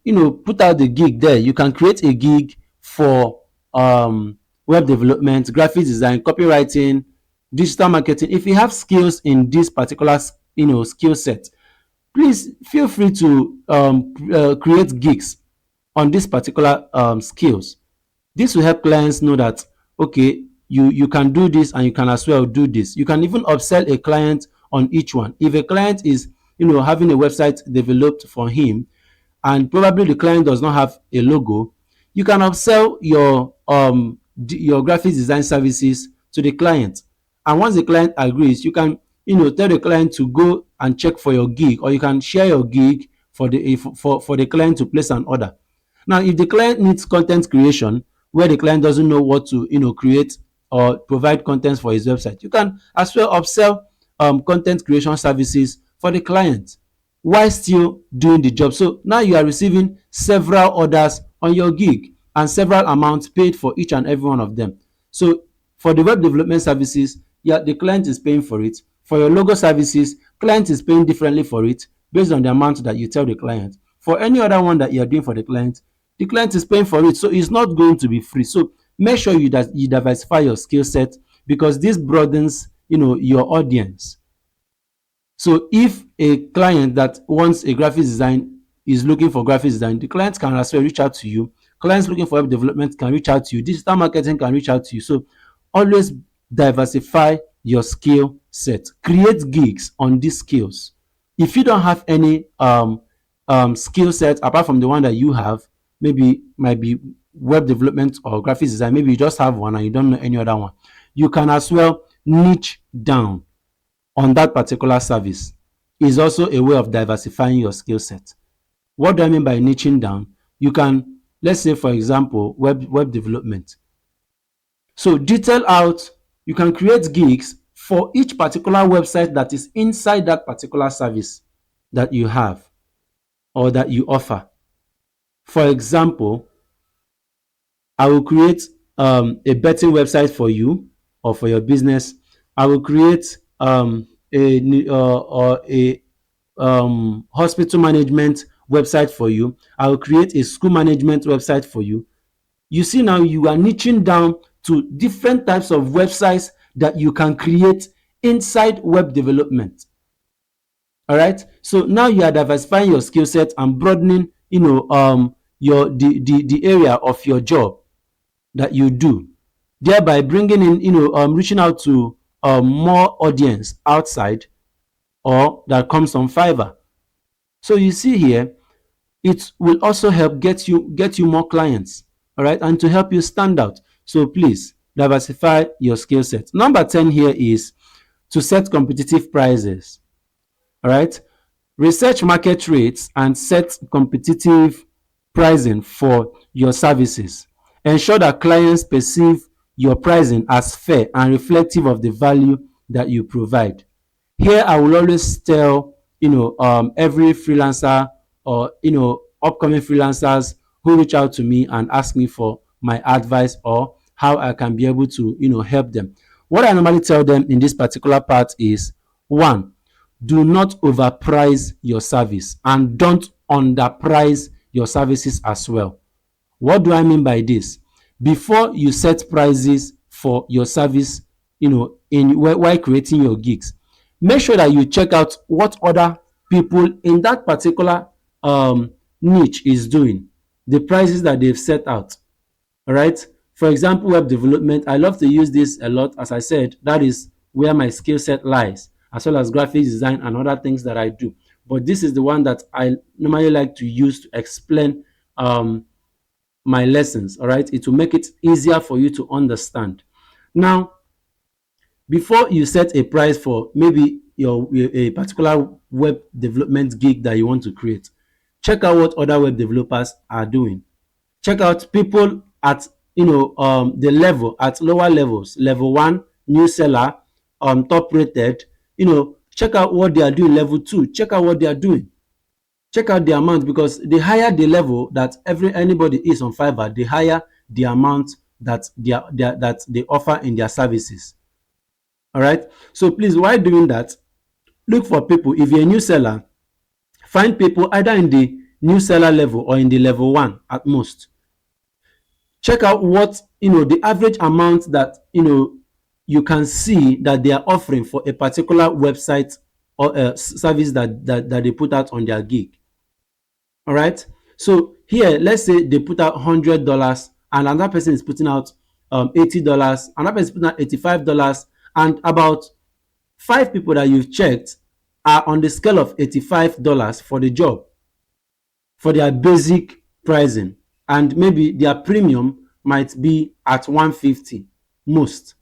put out the gig there. You can create a gig for web development, graphic design, copywriting, digital marketing. If you have skills in this particular skill set, please feel free to create gigs on this particular skills. This will help clients know that, okay, you can do this and you can as well do this. You can even upsell a client on each one. If a client is having a website developed for him, and probably the client does not have a logo, you can upsell your graphic design services to the client. And once the client agrees, you can tell the client to go and check for your gig, or you can share your gig for the client to place an order. Now, if the client needs content creation where the client doesn't know what to create or provide content for his website, you can as well upsell content creation services for the client while still doing the job. So now you are receiving several orders on your gig and several amounts paid for each and every one of them. So for the web development services, yeah, the client is paying for it. For your logo services, client is paying differently for it based on the amount that you tell the client. For any other one that you are doing for the client is paying for it. So it's not going to be free. So make sure you diversify your skill set, because this broadens your audience. So if a client that wants a graphic design is looking for graphic design, the client can as well reach out to you. Clients looking for web development can reach out to you. Digital marketing can reach out to you. So always diversify your skill set. Create gigs on these skills. If you don't have any skill set apart from the one that you have, maybe might be web development or graphic design, maybe you just have one and you don't know any other one, you can as well niche down on that particular service. Is also a way of diversifying your skill set. What do I mean by niching down? You can, let's say for example, web development. So detail out, you can create gigs for each particular website that is inside that particular service that you have or that you offer. For example, I will create a betting website for you or for your business. I will create a hospital management website for you. I will create a school management website for you. You see, now you are niching down to different types of websites that you can create inside web development. All right. So now you are diversifying your skill set and broadening, the area of your job that you do. thereby bringing in, reaching out to more audience outside or that comes from Fiverr. So you see here, it will also help get you more clients, all right, and to help you stand out. So please diversify your skill set. Number 10 here is to set competitive prices, all right. Research market rates and set competitive pricing for your services. Ensure that clients perceive your pricing as fair and reflective of the value that you provide. Here I will always tell every freelancer or upcoming freelancers who reach out to me and ask me for my advice or how I can be able to help them. What I normally tell them in this particular part is: one, do not overprice your service and don't underprice your services as well. What do I mean by this? Before you set prices for your service, while creating your gigs, make sure that you check out what other people in that particular niche is doing, the prices that they've set out. All right. For example, web development, I love to use this a lot. As I said, that is where my skill set lies, as well as graphic design and other things that I do. But this is the one that I normally like to use to explain my lessons. All right. It will make it easier for you to understand. Now, before you set a price for maybe a particular web development gig that you want to create, check out what other web developers are doing. Check out people at the level, at lower levels, level 1 new seller, top rated. Check out what they are doing. Level 2, check out what they are doing. Check out the amount, because the higher the level that anybody is on Fiverr, the higher the amount that they offer in their services. All right. So please, while doing that, look for people. If you're a new seller, find people either in the new seller level or in the level 1 at most. Check out what the average amount that you can see that they are offering for a particular website or a service that they put out on their gig. All right. So here, let's say they put out $100 and another person is putting out $80, another person is putting out $85, and about 5 people that you've checked are on the scale of $85 for the job, for their basic pricing, and maybe their premium might be at 150 most.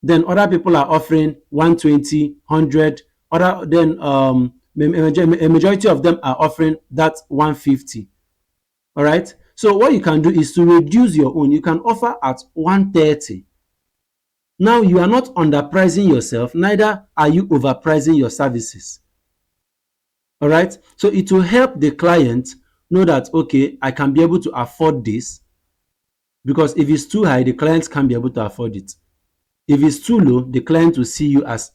Then other people are offering 120, 100. A majority of them are offering that 150. All right. So what you can do is to reduce your own. You can offer at 130. Now you are not underpricing yourself, neither are you overpricing your services. All right. So it will help the client know that, okay, I can be able to afford this, because if it's too high, the client can't be able to afford it. If it's too low, the client will see you as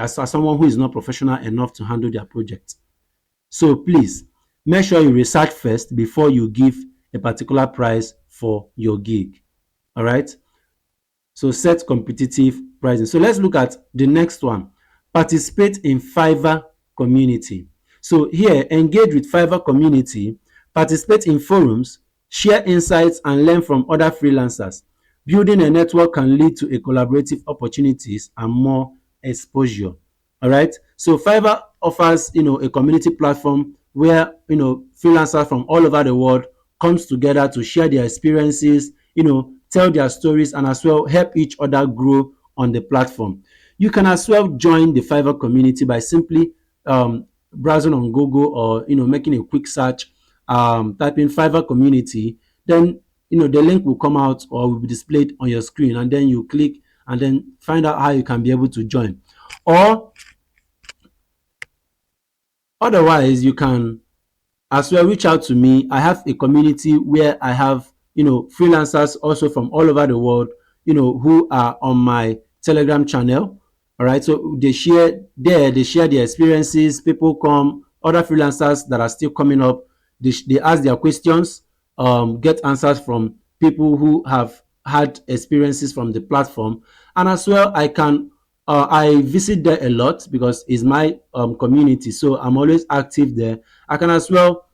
someone who is not professional enough to handle their project. So please make sure you research first before you give a particular price for your gig. All right. So set competitive pricing. So let's look at the next one. Participate in Fiverr community. So here, engage with Fiverr community, participate in forums, share insights, and learn from other freelancers. Building a network can lead to a collaborative opportunities and more exposure. All right. So Fiverr offers, a community platform where, freelancers from all over the world comes together to share their experiences, tell their stories, and as well help each other grow on the platform. You can as well join the Fiverr community by simply browsing on Google, or making a quick search, typing Fiverr community. Then the link will come out or will be displayed on your screen, and then you click and then find out how you can be able to join. Or otherwise, you can as well reach out to me. I have a community where I have freelancers also from all over the world, who are on my Telegram channel. All right. So they share their experiences. People come, other freelancers that are still coming up, they ask their questions, get answers from people who have had experiences from the platform. And as well, I visit there a lot because it's my community, so I'm always active there. I can as well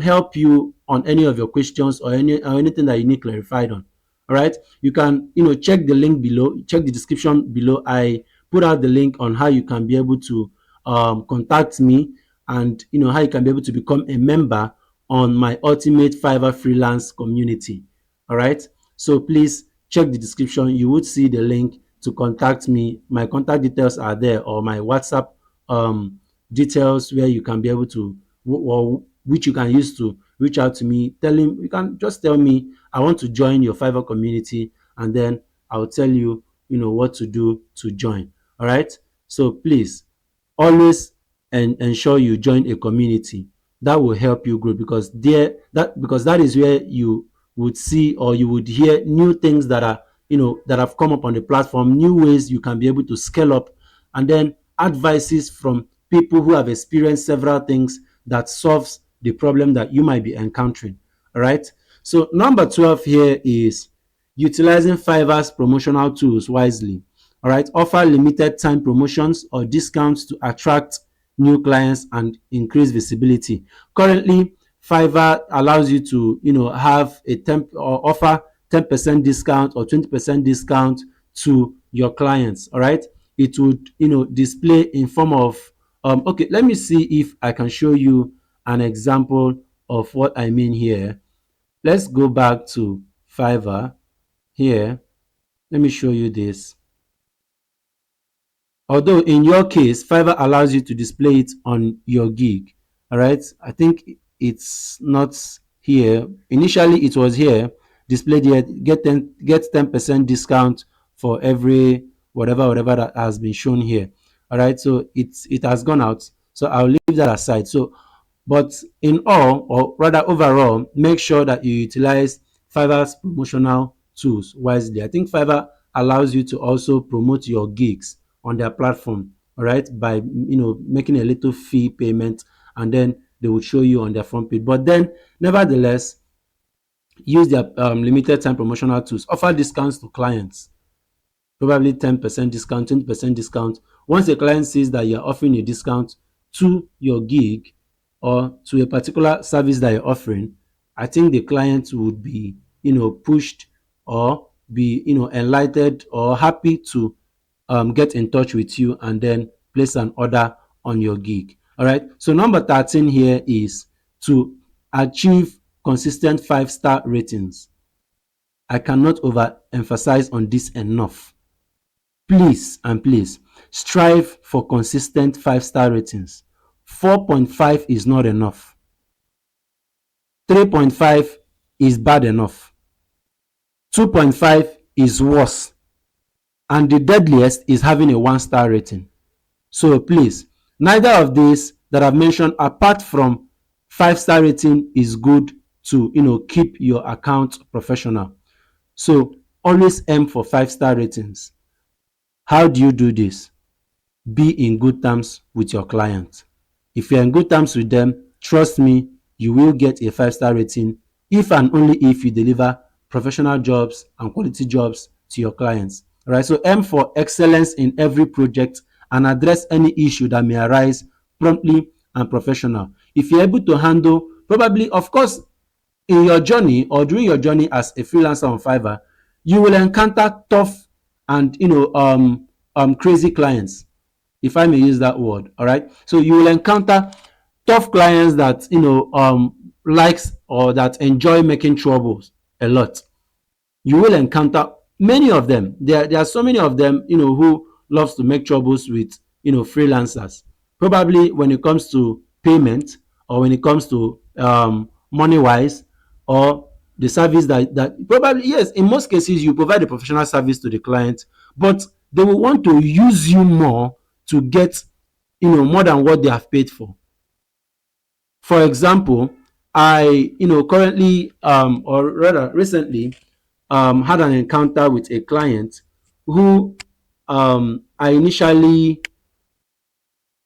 help you on any of your questions or anything that you need clarified on. All right, you can check the link below, check the description below. I put out the link on how you can be able to contact me, and how you can be able to become a member on my ultimate Fiverr freelance community. All right, so please check the description. You would see the link to contact me. My contact details are there, or my WhatsApp um details, where you can be able to, or which you can use to reach out to me. You can just tell me, I want to join your Fiverr community, and then I'll tell you, what to do to join. All right. So please always ensure you join a community. That will help you grow, because that is where you would see, or you would hear new things that are that have come up on the platform, new ways you can be able to scale up, and then advices from people who have experienced several things that solves the problem that you might be encountering. All right. So number 12 here is utilizing Fiverr's promotional tools wisely. All right. Offer limited time promotions or discounts to attract new clients and increase visibility. Currently, Fiverr allows you to, have a or offer 10% discount or 20% discount to your clients. All right. It would, display in form of, okay, let me see if I can show you an example of what I mean here. Let's go back to Fiverr here. Let me show you this. Although in your case, Fiverr allows you to display it on your gig. All right. I think it's not here. Initially, it was here, displayed here. Get 10% discount for every whatever that has been shown here. All right. So it has gone out. So I'll leave that aside. So, but in all, or rather overall, make sure that you utilize Fiverr's promotional tools wisely. I think Fiverr allows you to also promote your gigs on their platform, all right, by making a little fee payment, and then they will show you on their front page. But then, nevertheless, use their limited time promotional tools. Offer discounts to clients, probably 10% discount, 20% discount. Once a client sees that you're offering a discount to your gig or to a particular service that you're offering, I think the client would be, pushed, or be, enlightened or happy to get in touch with you and then place an order on your gig. All right. So number 13 here is to achieve consistent 5-star ratings. I cannot overemphasize on this enough. Please and please strive for consistent 5-star ratings. 4.5 is not enough. 3.5 is bad enough. 2.5 is worse. And the deadliest is having a 1-star rating. So please, neither of these that I've mentioned, apart from 5-star rating, is good to keep your account professional. So always aim for 5-star ratings. How do you do this? Be in good terms with your client. If you're in good terms with them, trust me, you will get a 5-star rating, if and only if you deliver professional jobs and quality jobs to your clients. All right. So aim for excellence in every project and address any issue that may arise promptly and professional. If you're able to handle, probably, of course, in your journey or during your journey as a freelancer on Fiverr, you will encounter tough and crazy clients, if I may use that word. All right. So you will encounter tough clients that likes or that enjoy making troubles a lot. You will encounter many of them. There are so many of them, who loves to make troubles with freelancers. Probably when it comes to payment, or when it comes to money wise, or the service that probably, yes, in most cases you provide a professional service to the client, but they will want to use you more to get more than what they have paid for. For example, I currently or rather recently had an encounter with a client who I initially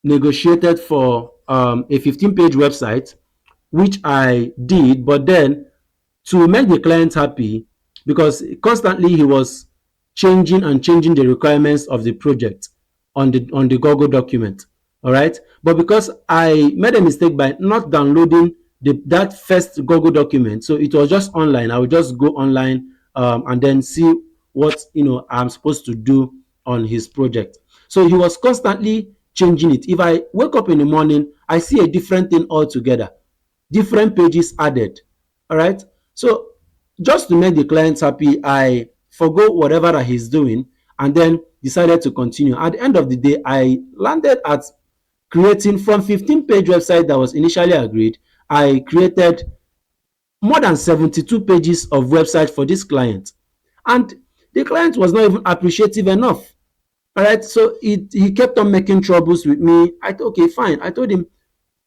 negotiated for a 15-page website, which I did, but then to make the client happy, because constantly he was changing and changing the requirements of the project on the Google document. All right. But because I made a mistake by not downloading that first Google document, so it was just online. I would just go online and then see what I'm supposed to do on his project. So he was constantly changing it. If I wake up in the morning, I see a different thing altogether, different pages added. All right. So just to make the clients happy, I forgo whatever that he's doing and then decided to continue. At the end of the day, I landed at creating from 15-page website that was initially agreed. I created more than 72 pages of website for this client. And the client was not even appreciative enough. All right. So he kept on making troubles with me. I thought, okay, fine. I told him,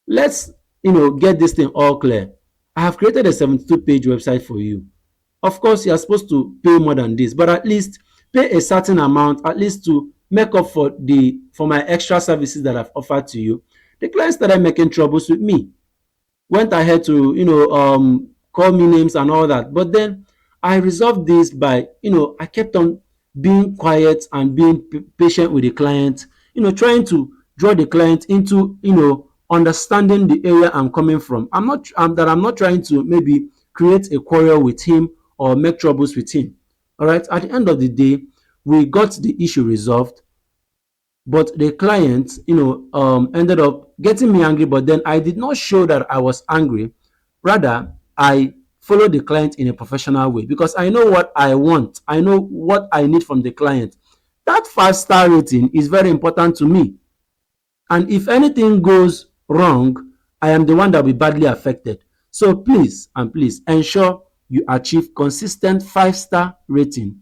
let's get this thing all clear. I have created a 72-page website for you. Of course, you are supposed to pay more than this, but at least pay a certain amount, at least to make up for my extra services that I've offered to you. The client started making troubles with me, went ahead to call me names and all that. But then I resolved this by I kept on being quiet and being patient with the client, trying to draw the client into understanding the area I'm coming from. I'm not trying to maybe create a quarrel with him or make troubles with him. All right. At the end of the day, we got the issue resolved, but the client ended up getting me angry. But then I did not show that I was angry. Rather, I followed the client in a professional way because I know what I want. I know what I need from the client. That 5-star rating is very important to me. And if anything goes wrong, I am the one that will be badly affected. So please and please ensure you achieve consistent 5-star rating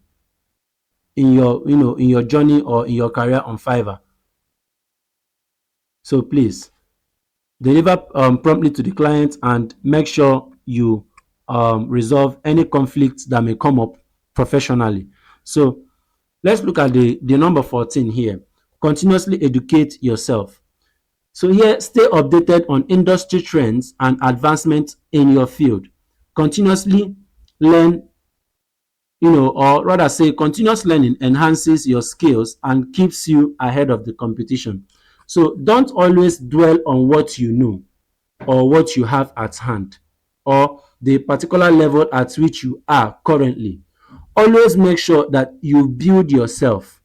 in your journey or in your career on Fiverr. So please deliver promptly to the client and make sure you resolve any conflicts that may come up professionally. So let's look at the number 14 here. Continuously educate yourself. So here, stay updated on industry trends and advancements in your field. Continuously learn, or rather say continuous learning enhances your skills and keeps you ahead of the competition. So don't always dwell on what you know or what you have at hand or the particular level at which you are currently. Always make sure that you build yourself,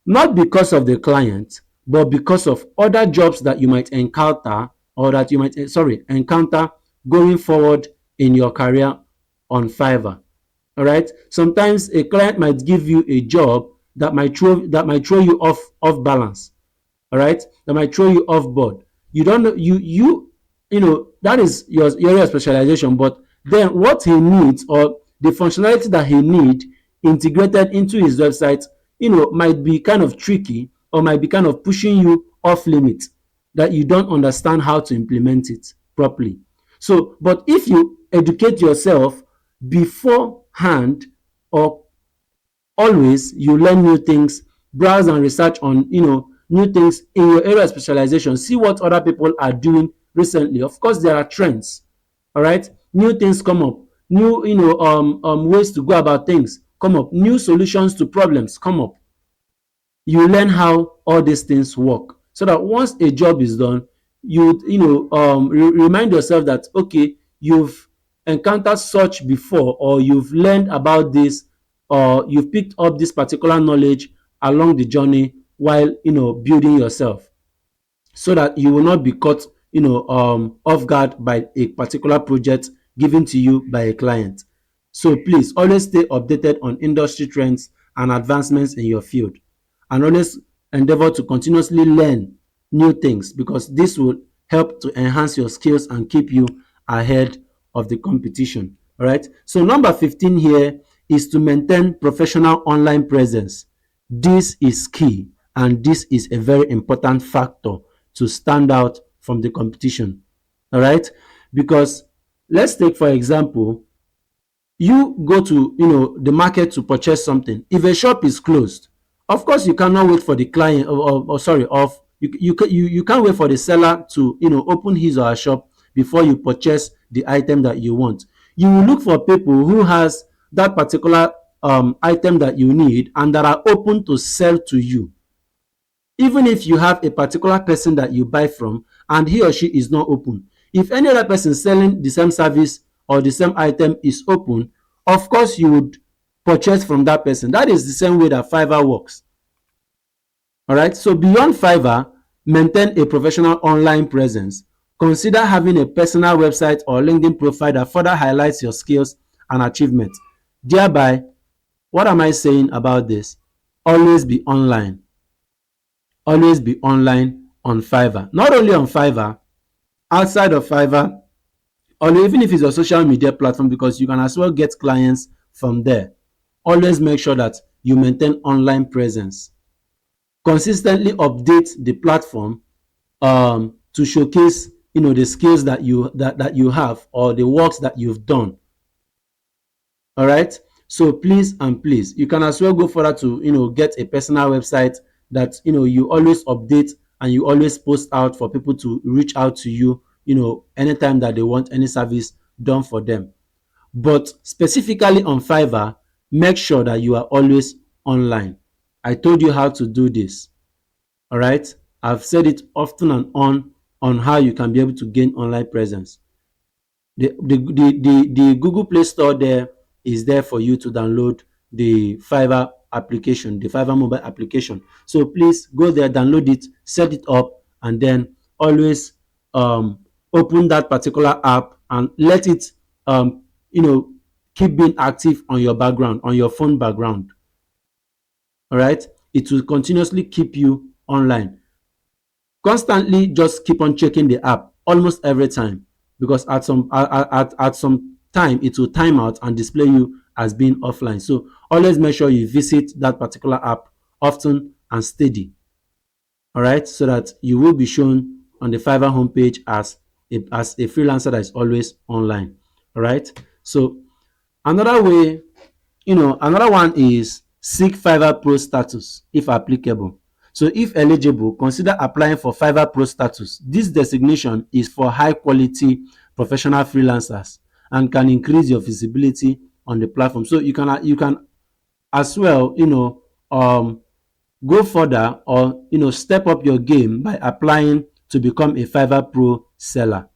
not because of the client, but because of other jobs that you might encounter or that you might encounter going forward in your career on Fiverr. All right. Sometimes a client might give you a job that might throw you off balance. All right, that might throw you off board. You don't know, that is your area of specialization, but then what he needs or the functionality that he need integrated into his website might be kind of tricky or might be kind of pushing you off limit, that you don't understand how to implement it properly. So but if you educate yourself beforehand, or always you learn new things, browse and research on new things in your area of specialization, see what other people are doing recently. Of course, there are trends. All right, new things come up, new ways to go about things come up, new solutions to problems come up. You learn how all these things work, so that once a job is done, remind yourself that okay, you've encountered such before, or you've learned about this, or you've picked up this particular knowledge along the journey while building yourself, so that you will not be caught off guard by a particular project given to you by a client. So please always stay updated on industry trends and advancements in your field, and always endeavor to continuously learn new things, because this will help to enhance your skills and keep you ahead of the competition. All right. So number 15 here is to maintain professional online presence. This is key, and this is a very important factor to stand out from the competition. All right. Because let's take, for example, you go to the market to purchase something. If a shop is closed, of course you cannot wait for the client, you can't wait for the seller to open his or her shop before you purchase the item that you want. You will look for people who has that particular item that you need and that are open to sell to you. Even if you have a particular person that you buy from and he or she is not open, if any other person selling the same service or the same item is open, of course you would purchase from that person. That is the same way that Fiverr works. All right. So beyond Fiverr, maintain a professional online presence. Consider having a personal website or LinkedIn profile that further highlights your skills and achievements. Thereby, what am I saying about this? Always be online. Always be online on Fiverr. Not only on Fiverr, outside of Fiverr, or even if it's a social media platform, because you can as well get clients from there. Always make sure that you maintain online presence. Consistently update the platform to showcase the skills that you have, or the works that you've done. All right. So please and please, you can as well go further to get a personal website that you always update, and you always post out for people to reach out to you anytime that they want any service done for them. But specifically on Fiverr, make sure that you are always online. I told you how to do this. All right. I've said it often and on how you can be able to gain online presence. The Google Play Store there is there for you to download the Fiverr application, the Fiverr mobile application. So please go there, download it, set it up, and then always open that particular app and let it keep being active on your background, on your phone background. All right. It will continuously keep you online. Constantly just keep on checking the app almost every time, because at some time it will time out and display you as being offline. So always make sure you visit that particular app often and steady. All right, so that you will be shown on the Fiverr homepage as a freelancer that is always online. All right. So another way, another one is seek Fiverr Pro status if applicable. So if eligible, consider applying for Fiverr Pro status. This designation is for high quality professional freelancers and can increase your visibility on the platform. So you can as well go further, or step up your game by applying to become a Fiverr Pro seller.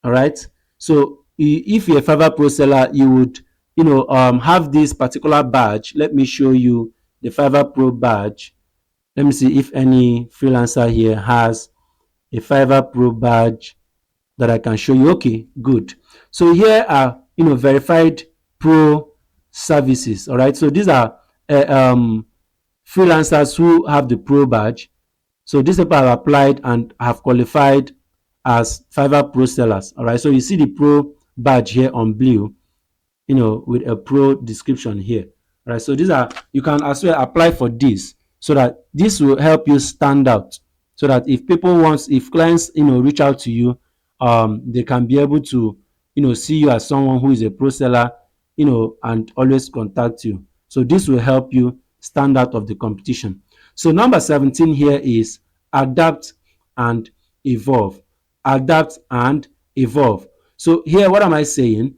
All right. So if you're a Fiverr Pro seller, you would have this particular badge. Let me show you the Fiverr Pro badge. Let me see if any freelancer here has a Fiverr Pro badge that I can show you. Okay, good. So here are verified pro services. All right. So these are freelancers who have the pro badge. So these people have applied and have qualified as Fiverr Pro sellers. All right. So you see the pro badge here on blue, with a pro description here. All right. So these are, you can as well apply for this, so that this will help you stand out. So that if clients reach out to you, they can be able to see you as someone who is a pro seller, and always contact you. So this will help you stand out of the competition. So number 17 here is adapt and evolve. Adapt and evolve. So here, what am I saying?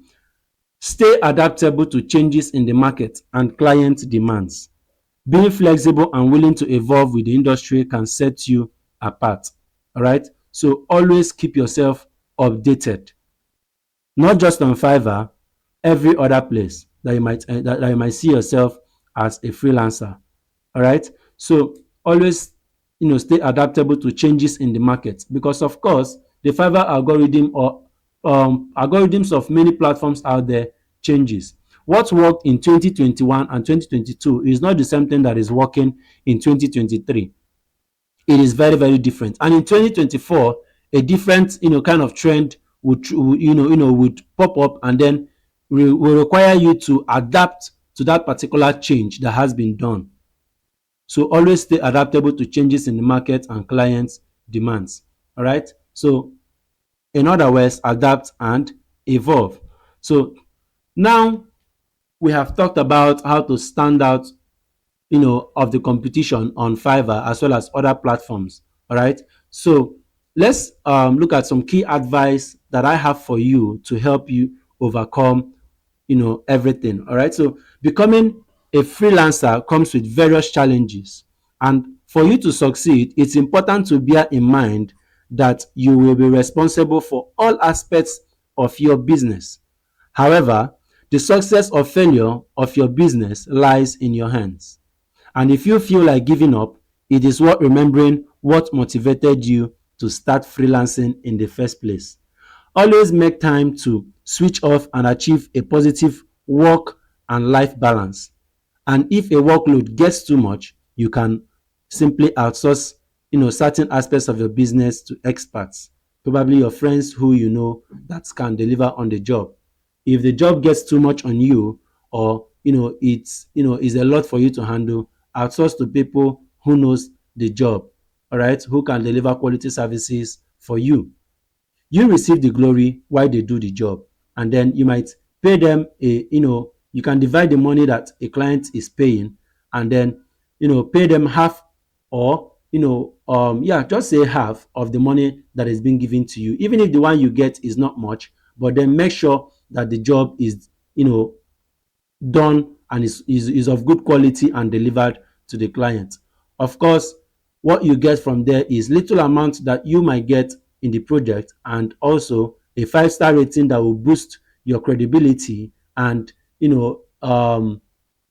Stay adaptable to changes in the market and client demands. Being flexible and willing to evolve with the industry can set you apart. All right. So always keep yourself updated, not just on Fiverr, every other place that you might see yourself as a freelancer. All right. So always stay adaptable to changes in the market, because of course the Fiverr algorithm, or algorithms of many platforms out there, changes. What worked in 2021 and 2022 is not the same thing that is working in 2023. It is very, very different. And in 2024, a different kind of trend would pop up, and then will require you to adapt to that particular change that has been done. So always stay adaptable to changes in the market and clients' demands. All right. So in other words, adapt and evolve. So now we have talked about how to stand out, of the competition on Fiverr as well as other platforms. All right. So let's look at some key advice that I have for you to help you overcome, everything. All right. So becoming a freelancer comes with various challenges, and for you to succeed, it's important to bear in mind that you will be responsible for all aspects of your business. However, The success or failure of your business lies in your hands. And if you feel like giving up, it is worth remembering what motivated you to start freelancing in the first place. Always make time to switch off and achieve a positive work and life balance. And if a workload gets too much, you can simply outsource, certain aspects of your business to experts, probably your friends who you know that can deliver on the job. If the job gets too much on you, or it's is a lot for you to handle, outsource to people who knows the job, all right, who can deliver quality services for you. You receive the glory while they do the job, and then you might pay them you can divide the money that a client is paying, and then pay them half, or yeah, just say half of the money that is being given to you, even if the one you get is not much, but then make sure that the job is done and is of good quality and delivered to the client. Of course, what you get from there is little amount that you might get in the project, and also a 5-star rating that will boost your credibility, and a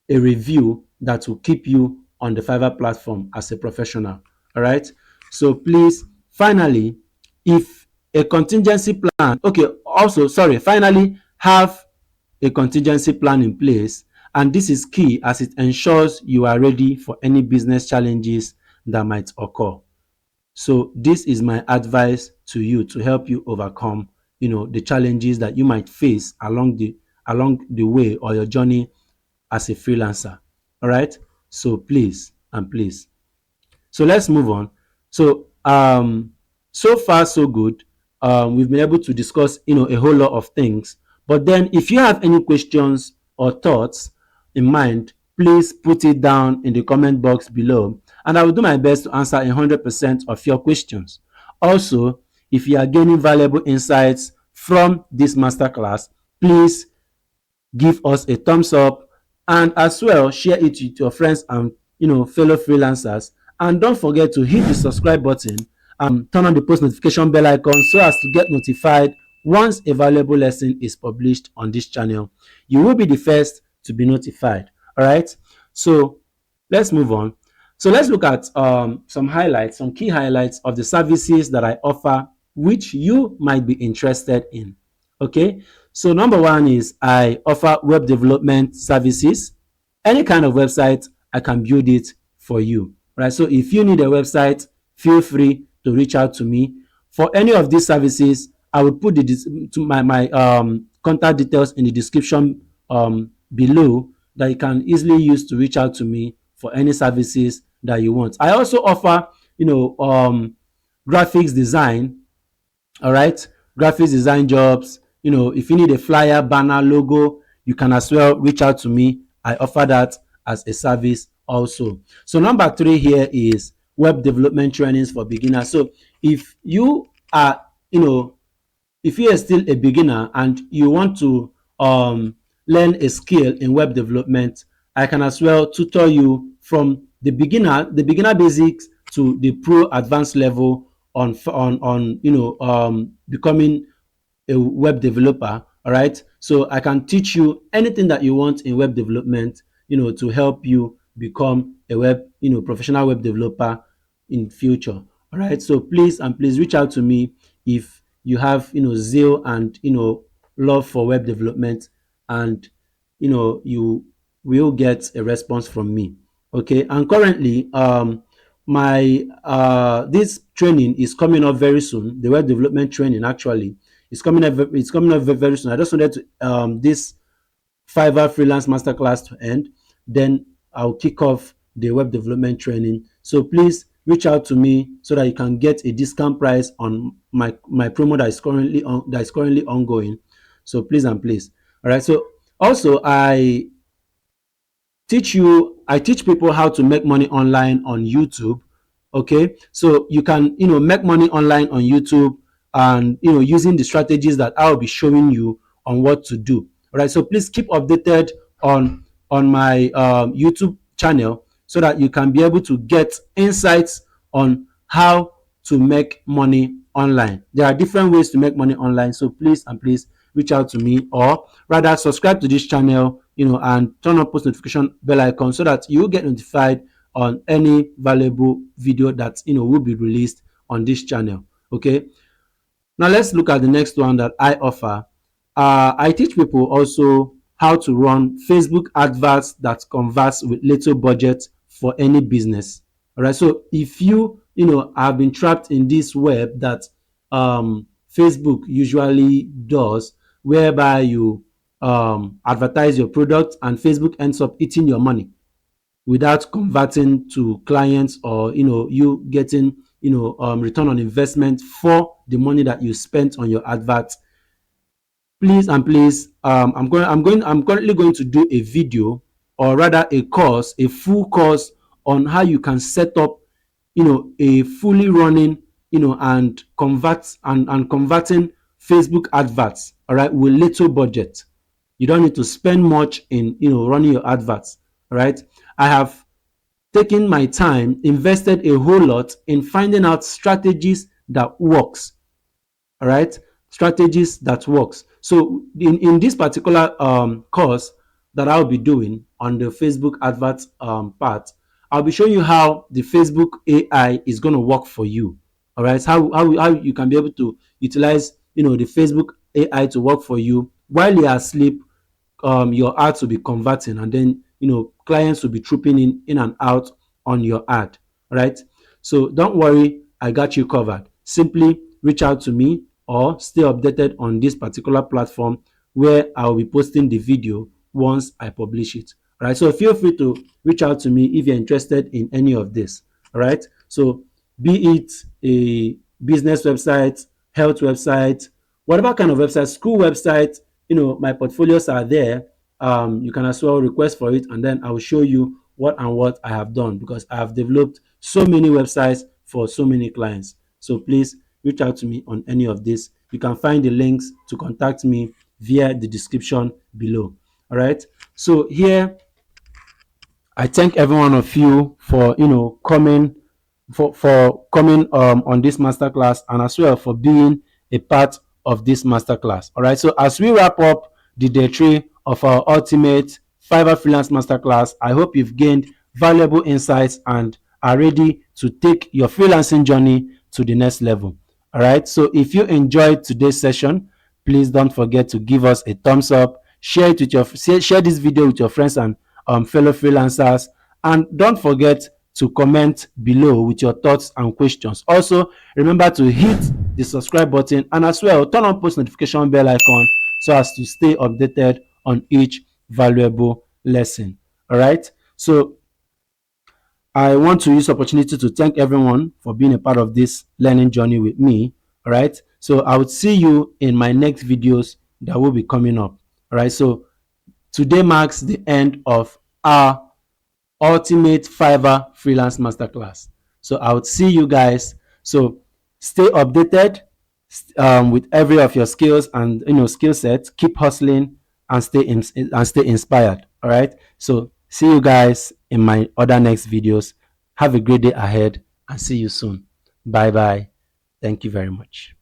review that will keep you on the Fiverr platform as a professional. All right. So please, finally, if a contingency plan, okay, also, sorry, finally, have a contingency plan in place. And this is key as it ensures you are ready for any business challenges that might occur. So this is my advice to you to help you overcome, the challenges that you might face along the way or your journey as a freelancer. All right. So please and please. So let's move on. So so far so good. We've been able to discuss a whole lot of things. But then if you have any questions or thoughts in mind, please put it down in the comment box below, and I will do my best to answer 100% of your questions. Also, if you are gaining valuable insights from this masterclass, please give us a thumbs up, and as well share it with your friends and fellow freelancers. And don't forget to hit the subscribe button and turn on the post notification bell icon so as to get notified once a valuable lesson is published on this channel. You will be the first to be notified. All right, so let's move on. So let's look at some key highlights of the services that I offer, which you might be interested in. Okay, so number one is I offer web development services. Any kind of website, I can build it for you. Right. So if you need a website, feel free to reach out to me. For any of these services, I will put my contact details in the description below, that you can easily use to reach out to me for any services that you want. I also offer graphics design. All right, graphics design jobs. If you need a flyer, banner, logo, you can as well reach out to me. I offer that as a service also. So number 3 here is web development trainings for beginners. So if you are if you are still a beginner and you want to learn a skill in web development, I can as well tutor you from the beginner basics to the pro advanced level on becoming a web developer. All right, so I can teach you anything that you want in web development, to help you become a professional web developer in future. All right, so please and please reach out to me if you have zeal and love for web development, and you will get a response from me. Okay, and currently my this training is coming up very soon. The web development training actually is coming up. It's coming up very soon. I just wanted to this Fiverr Freelance Masterclass to end, then I'll kick off the web development training. So please reach out to me so that you can get a discount price on my promo that is currently ongoing. So please and please. All right. So also I teach people how to make money online on YouTube. Okay, so you can make money online on YouTube, and using the strategies that I'll be showing you on what to do. All right, so please keep updated on my YouTube channel so that you can be able to get insights on how to make money online. There are different ways to make money online, so please and please reach out to me, or rather subscribe to this channel, and turn on post notification bell icon so that you get notified on any valuable video that will be released on this channel. Okay, now let's look at the next one that I offer. I teach people also how to run Facebook adverts that converts with little budget for any business. All right. So if have been trapped in this web that Facebook usually does, whereby you advertise your product and Facebook ends up eating your money without converting to clients, or you getting return on investment for the money that you spent on your advert. Please and please, I'm currently going to do a video, or rather a course, a full course on how you can set up a fully running and converting Facebook adverts, all right, with little budget. You don't need to spend much in running your adverts. All right, I have taken my time, invested a whole lot in finding out strategies that works. All right, strategies that works. So in this particular course that I'll be doing on the Facebook adverts part, I'll be showing you how the Facebook AI is going to work for you. All right, how you can be able to utilize the Facebook AI to work for you while you're asleep. Your ads will be converting, and then clients will be trooping in and out on your ad. Right, so don't worry, I got you covered. Simply reach out to me or stay updated on this particular platform, where I'll be posting the video once I publish it. All right, so feel free to reach out to me if you're interested in any of this. All right, so be it a business website, health website, whatever kind of website, school website, my portfolios are there. You can as well request for it, and then I will show you what I have done, because I have developed so many websites for so many clients. So please reach out to me on any of this. You can find the links to contact me via the description below. All right, so here I thank every one of you for coming, for coming on this masterclass, and as well for being a part of this masterclass. All right, so as we wrap up the day 3 of our ultimate Fiverr Freelance Masterclass, I hope you've gained valuable insights and are ready to take your freelancing journey to the next level. All right, so if you enjoyed today's session, please don't forget to give us a thumbs up, share this video with your friends and fellow freelancers, and don't forget to comment below with your thoughts and questions. Also, remember to hit the subscribe button, and as well turn on post notification bell icon so as to stay updated on each valuable lesson. All right, so I want to use the opportunity to thank everyone for being a part of this learning journey with me. All right, so I would see you in my next videos that will be coming up. All right, so today marks the end of our ultimate Fiverr Freelance Masterclass. So I would see you guys. So stay updated with every of your skills and skill sets. Keep hustling and stay inspired. All right. So see you guys in my other next videos. Have a great day ahead, and see you soon. Bye bye. Thank you very much.